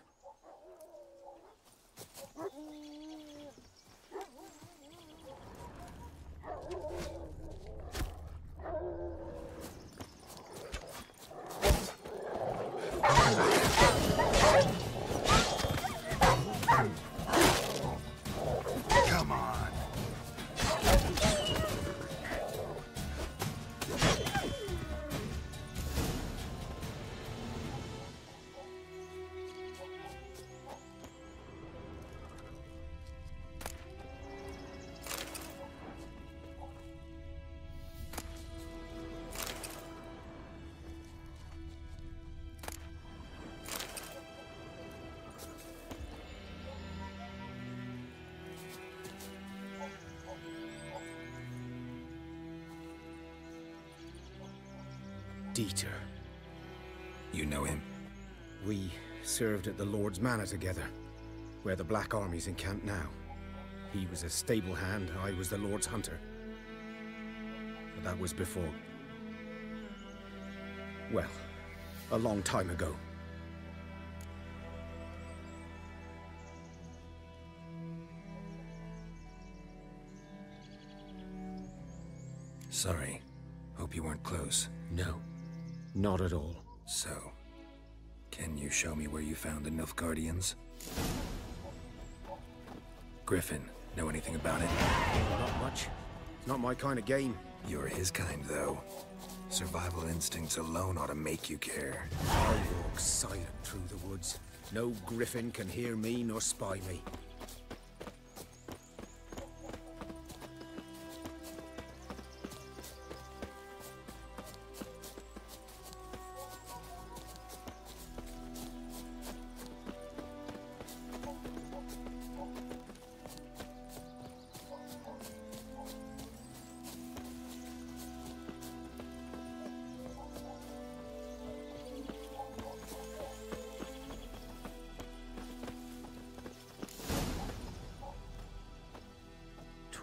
Come on. Dieter. You know him? We served at the Lord's Manor together, where the Black Army's encamped now. He was a stable hand, I was the Lord's hunter. But that was before... well, a long time ago. Sorry. Hope you weren't close. No. Not at all. So, can you show me where you found the Nilfgaardians? Griffin, know anything about it? Not much. It's not my kind of game. You're his kind, though. Survival instincts alone ought to make you care. I walk silent through the woods. No griffin can hear me nor spy me.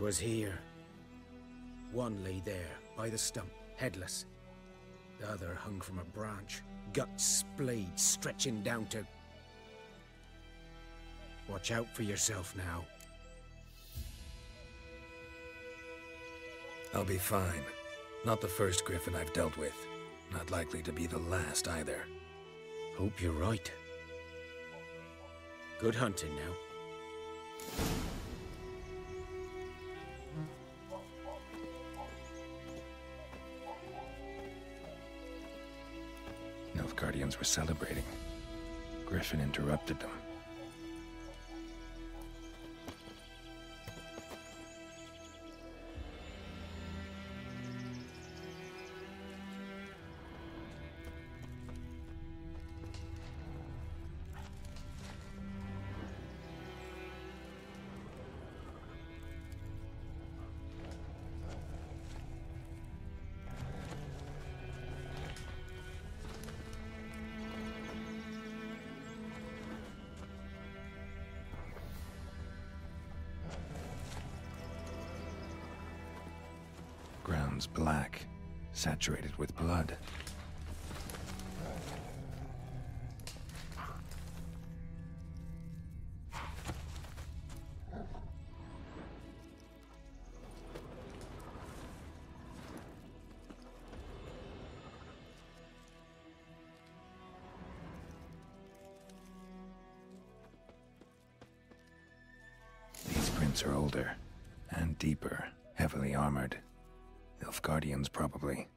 Was here. One lay there, by the stump, headless. The other hung from a branch, guts splayed, stretching down to... Watch out for yourself now. I'll be fine. Not the first griffin I've dealt with. Not likely to be the last either. Hope you're right. Good hunting now. Nilfgaardians were celebrating. Griffin interrupted them. Ground's black, saturated with blood. These prints are older and deeper, heavily armored. Nilfgaardians, probably.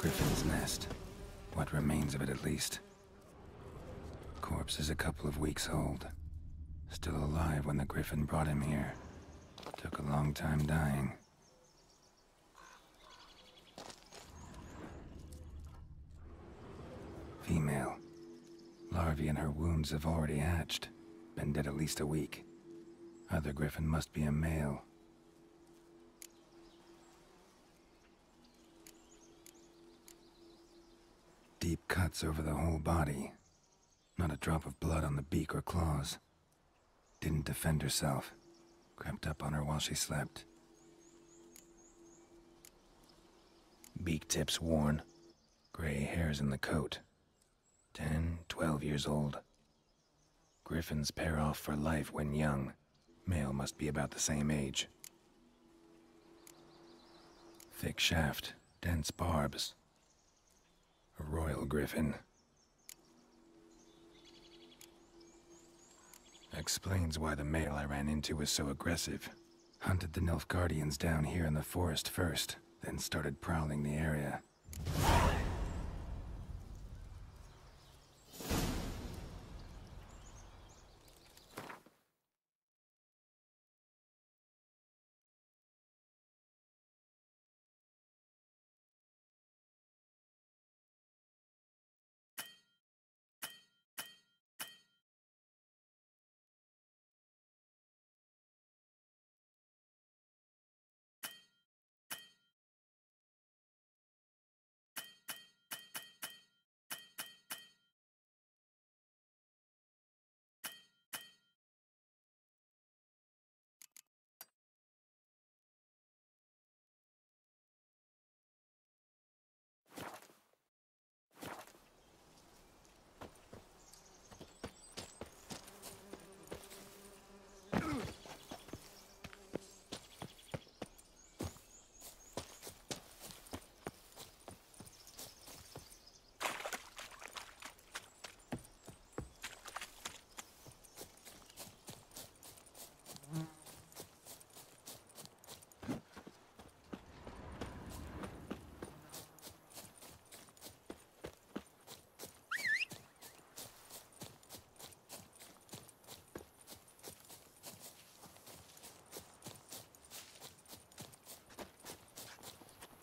Griffin's nest. What remains of it, at least. Corpse is a couple of weeks old. Still alive when the Griffin brought him here. Took a long time dying. Female. Larvae in her wounds have already hatched. Been dead at least a week. Other Griffin must be a male. Deep cuts over the whole body. Not a drop of blood on the beak or claws. Didn't defend herself. Crept up on her while she slept. Beak tips worn. Gray hairs in the coat. 10, 12 years old. Griffins pair off for life when young. Male must be about the same age. Thick shaft, dense barbs. A royal griffin. Explains why the male I ran into was so aggressive. Hunted the Nilfgaardians down here in the forest first, then started prowling the area.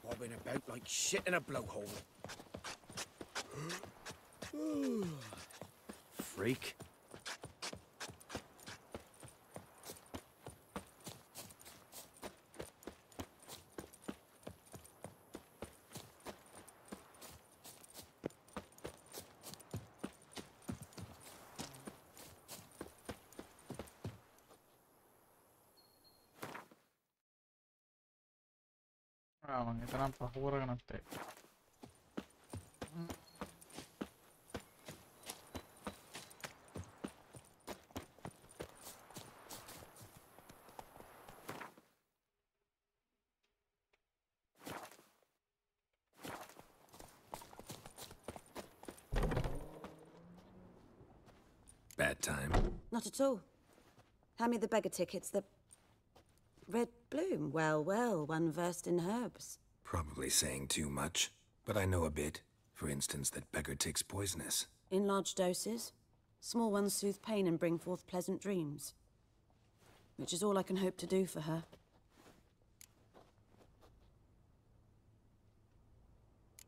Bobbing about like shit in a blowhole. Freak. Man, ito na ang pahura ka nagte. Bad time. Not at all. Hand me the beggar tickets. The red bloom. Well, well, one versed in herbs. Probably saying too much, but I know a bit. For instance, that beggar tick's poisonous. In large doses. Small ones soothe pain and bring forth pleasant dreams. Which is all I can hope to do for her.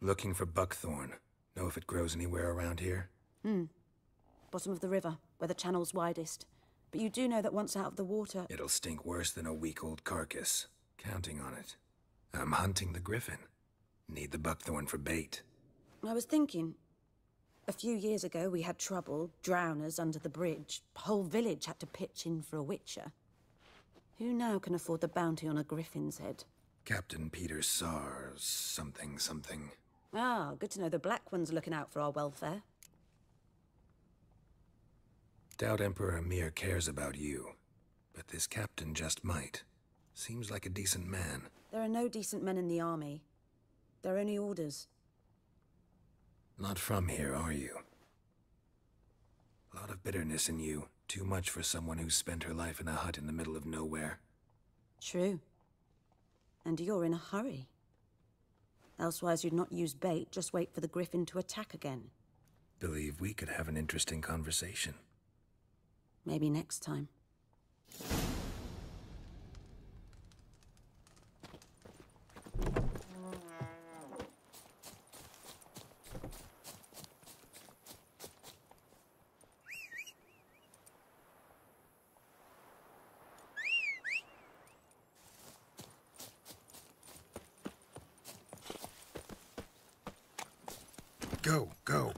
Looking for buckthorn. Know if it grows anywhere around here? Bottom of the river, where the channel's widest. But you do know that once out of the water... It'll stink worse than a week-old carcass. Counting on it. I'm hunting the griffin. Need the buckthorn for bait. I was thinking... A few years ago, we had trouble, drowners under the bridge. Whole village had to pitch in for a witcher. Who now can afford the bounty on a griffin's head? Captain Peter Sars, something. Ah, good to know the Black One's looking out for our welfare. Doubt Emperor Emir cares about you. But this captain just might. Seems like a decent man. There are no decent men in the army. They're only orders. Not from here, are you? A lot of bitterness in you. Too much for someone who's spent her life in a hut in the middle of nowhere. True. And you're in a hurry. Elsewise, you'd not use bait, just wait for the griffin to attack again. Believe we could have an interesting conversation. Maybe next time. Go, go.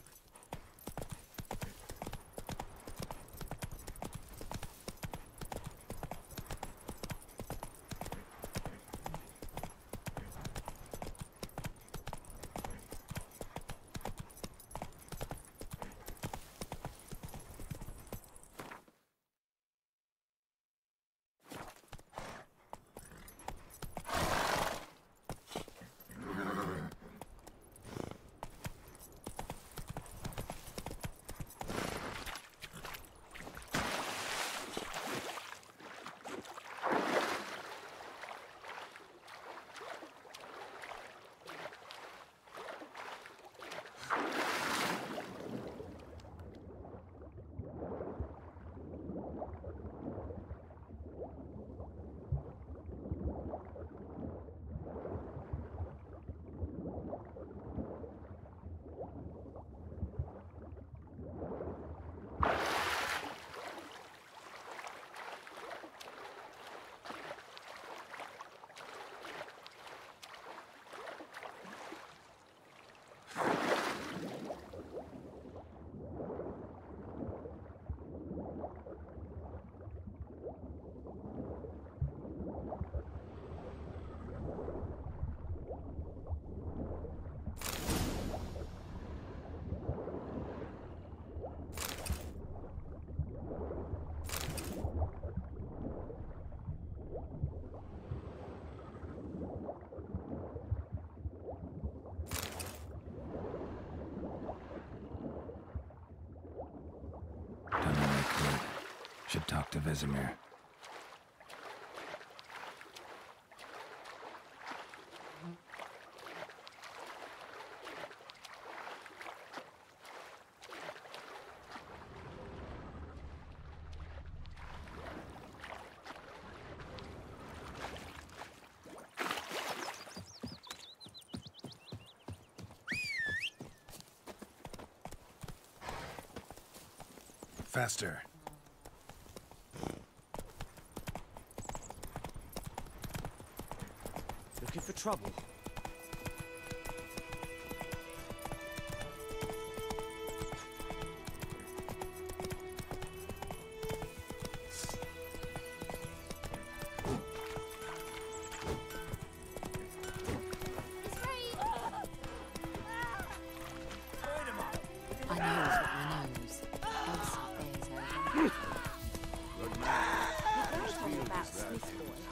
Should talk to Vesemir. Faster. Looking for trouble? I knows what I knows. Elsa bears over. Good man.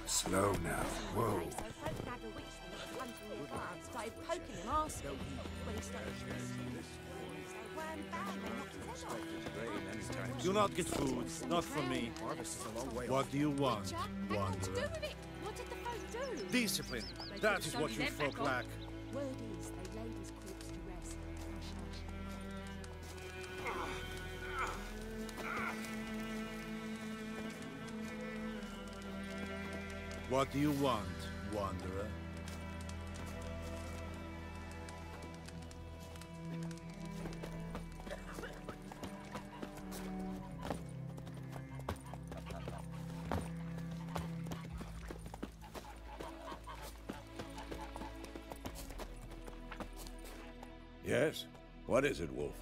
Slow now. Whoa. Started poking him, asking when he started. Do not get food, not from me. What do you want, wanderer? What did the folk do? Discipline. That is what you folk lack. Word is they laid his corpse to rest. What do you want, wanderer? Yes? What is it, Wolf?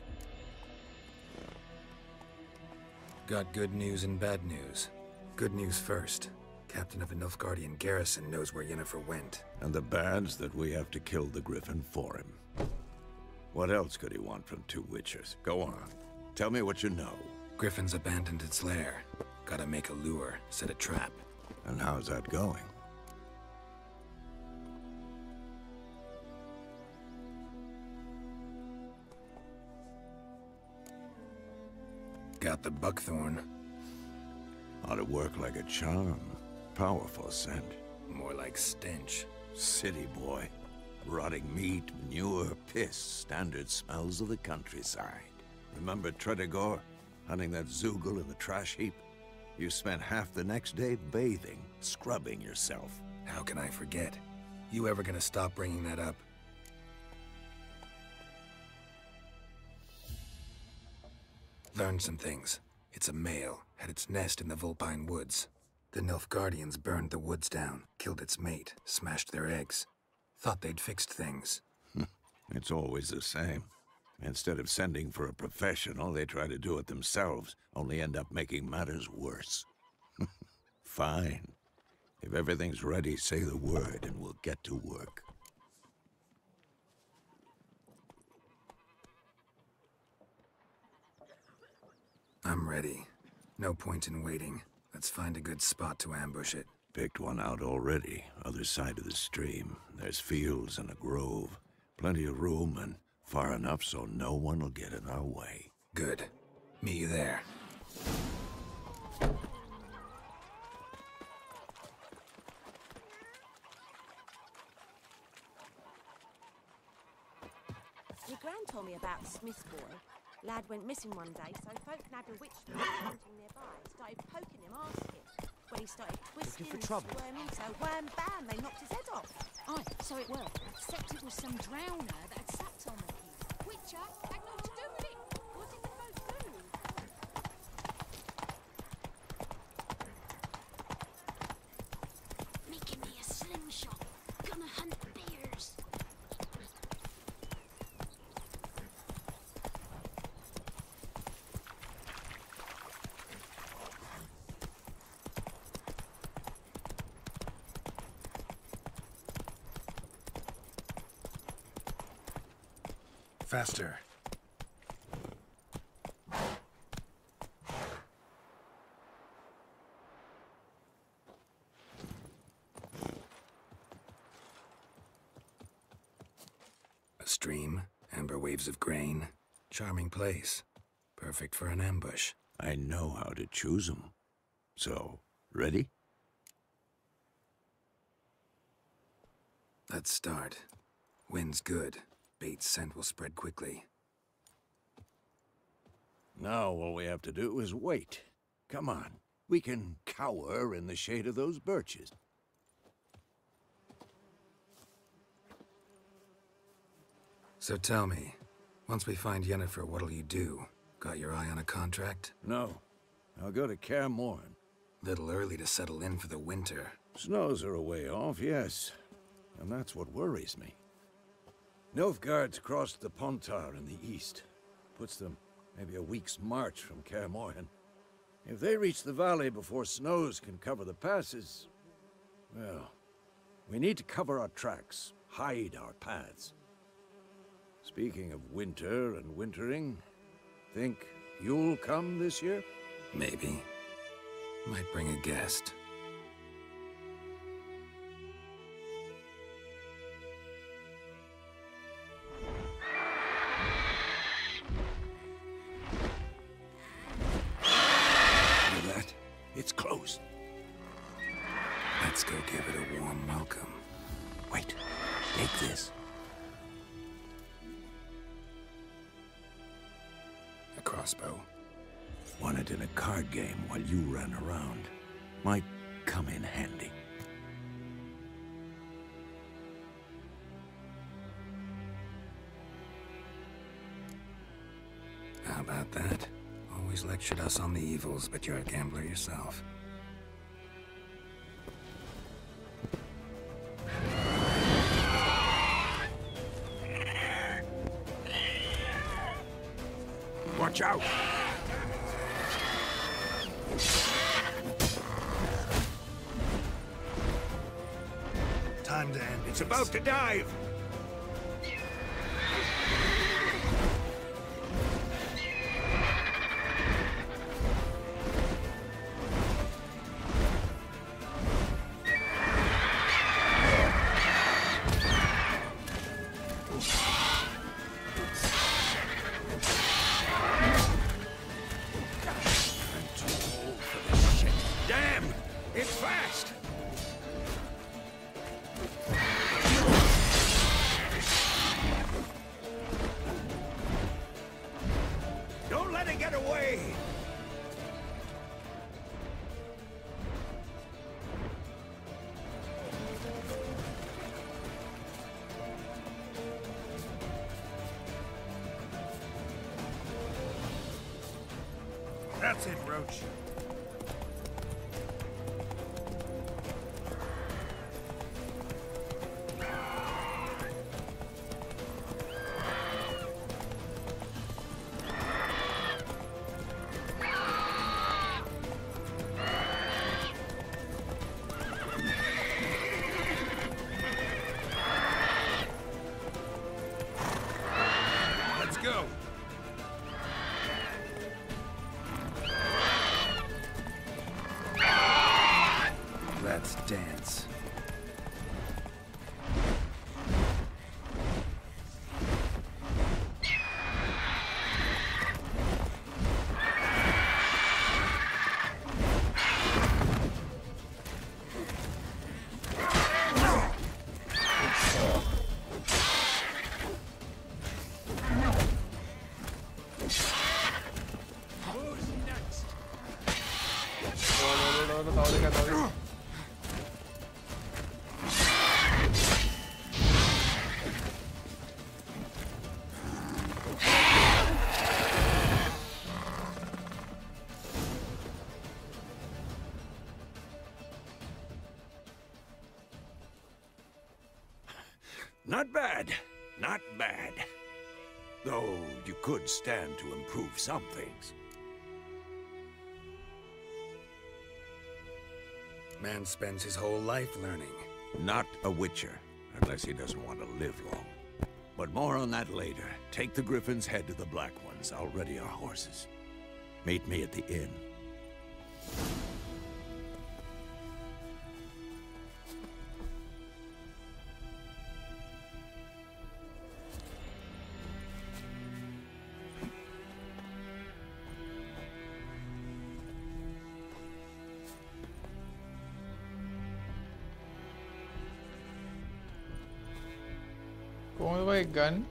Got good news and bad news. Good news first. Captain of the Nilfgaardian garrison knows where Yennefer went. And the bad's that we have to kill the Griffin for him. What else could he want from two witchers? Go on. Tell me what you know. Griffin's abandoned its lair. Gotta make a lure, set a trap. And how's that going? Got the buckthorn. Ought to work like a charm. Powerful scent. More like stench. City boy. Rotting meat, manure, piss, standard smells of the countryside. Remember Tredegor, hunting that Zoogle in the trash heap? You spent half the next day bathing, scrubbing yourself. How can I forget? You ever gonna stop bringing that up? Learned some things. It's a male, had its nest in the Vulpine Woods. The Nilfgaardians burned the woods down, killed its mate, smashed their eggs. Thought they'd fixed things. It's always the same. Instead of sending for a professional, they try to do it themselves, only end up making matters worse. Fine. If everything's ready, say the word and we'll get to work. I'm ready. No point in waiting. Let's find a good spot to ambush it. Picked one out already, other side of the stream. There's fields and a grove. Plenty of room and far enough so no one will get in our way. Good. Meet you there. Your gran told me about the Smith's boy. Lad went missing one day, so folk nabbed a witch hunting nearby. Started poking him, asking. When he started twisting and squirming, so wham bam, they knocked his head off. Aye, so it were. Except it was some drowner that had sat on it. Witcher had naught to do with it. What did the folk do? Making me a slingshot. Gonna hunt bears. Faster. A stream, amber waves of grain. Charming place. Perfect for an ambush. I know how to choose them. So, ready? Let's start. Wind's good. Bait's scent will spread quickly. Now all we have to do is wait. Come on. We can cower in the shade of those birches. So tell me, once we find Yennefer, what'll you do? Got your eye on a contract? No. I'll go to Kaer Morhen. Little early to settle in for the winter. Snows are a way off, yes. And that's what worries me. Nilfgaard's crossed the Pontar in the east. Puts them maybe a week's march from Kaer Morhen. If they reach the valley before snows can cover the passes, well, we need to cover our tracks, hide our paths. Speaking of winter and wintering, think you'll come this year? Maybe. Might bring a guest. It's close. Let's go give it a warm welcome. Wait, take this. A crossbow. Won it in a card game while you ran around. Might come in handy. How about that? Always lectured us on the evils, but you're a gambler yourself. Watch out! Time to end. It's about to dive! That's it, Roach. Let's go. Let's dance. Not bad. Not bad. Though you could stand to improve some things. Man spends his whole life learning. Not a witcher, unless he doesn't want to live long. But more on that later. Take the Griffin's head to the Black Ones. I'll ready our horses. Meet me at the inn. Going by a gun.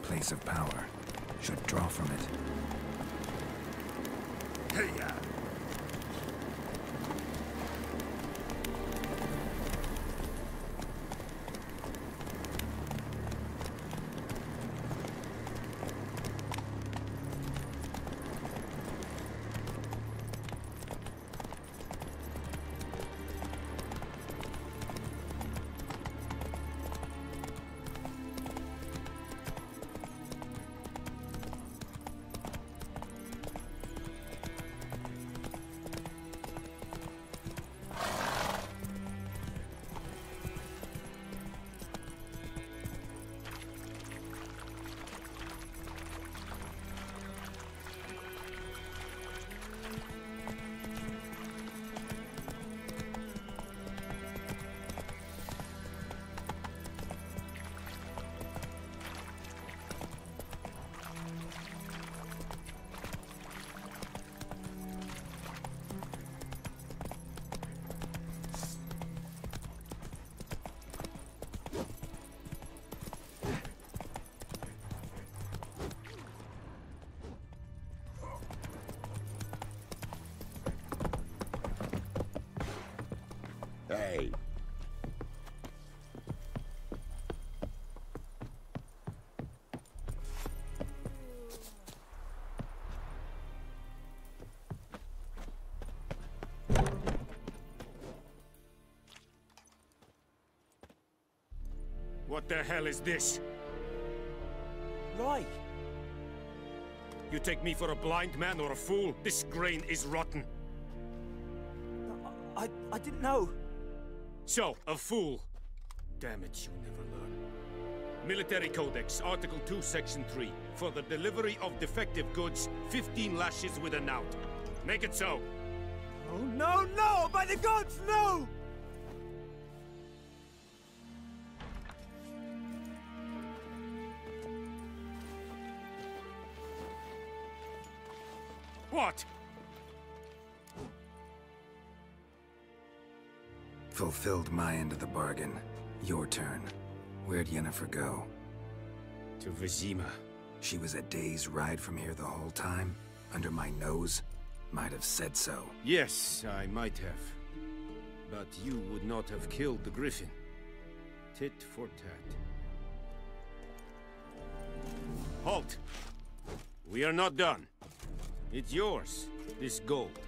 Place of power. Should draw from it. Hey-ya! What the hell is this? Right. You take me for a blind man or a fool? This grain is rotten. I didn't know. So, a fool. Damn it, you never learn. Military Codex, Article 2, Section 3. For the delivery of defective goods, 15 lashes with a knout. Make it so. Oh, no, no! By the gods, no! What? Fulfilled my end of the bargain. Your turn. Where'd Yennefer go? To Vizima. She was a day's ride from here the whole time? Under my nose? Might have said so. Yes, I might have. But you would not have killed the griffin. Tit for tat. Halt! We are not done. It's yours, this gold.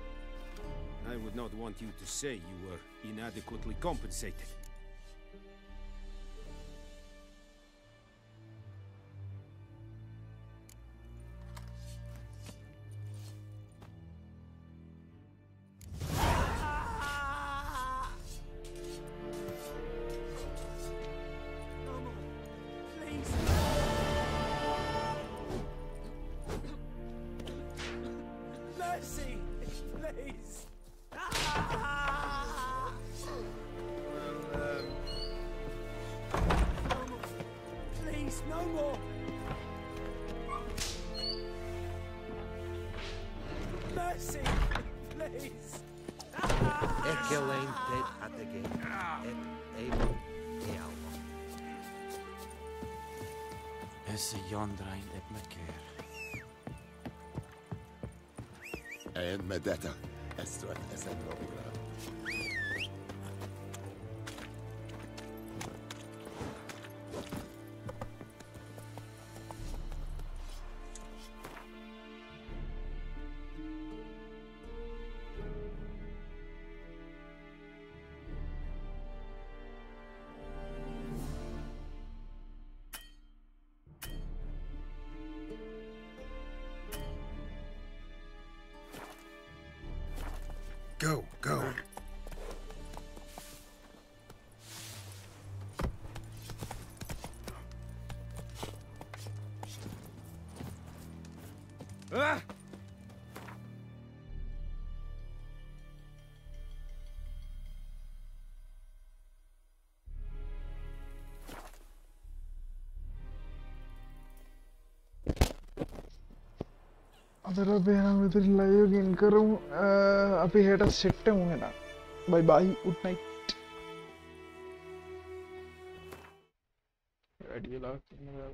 I would not want you to say you were inadequately compensated. Mercy, please. Please, no more. Mercy, please. Ekelente atege. Esse jondrain et mekeer. En medetta. Estuat esen novira. Go, go. Ah! අදර බේනම් විතර ලයිව්ගෙන් කරමු අපි හෙට සෙට්ටමු හෙනම් බයි බයි good night වැඩි වෙලාවක් ඉන්න බෑ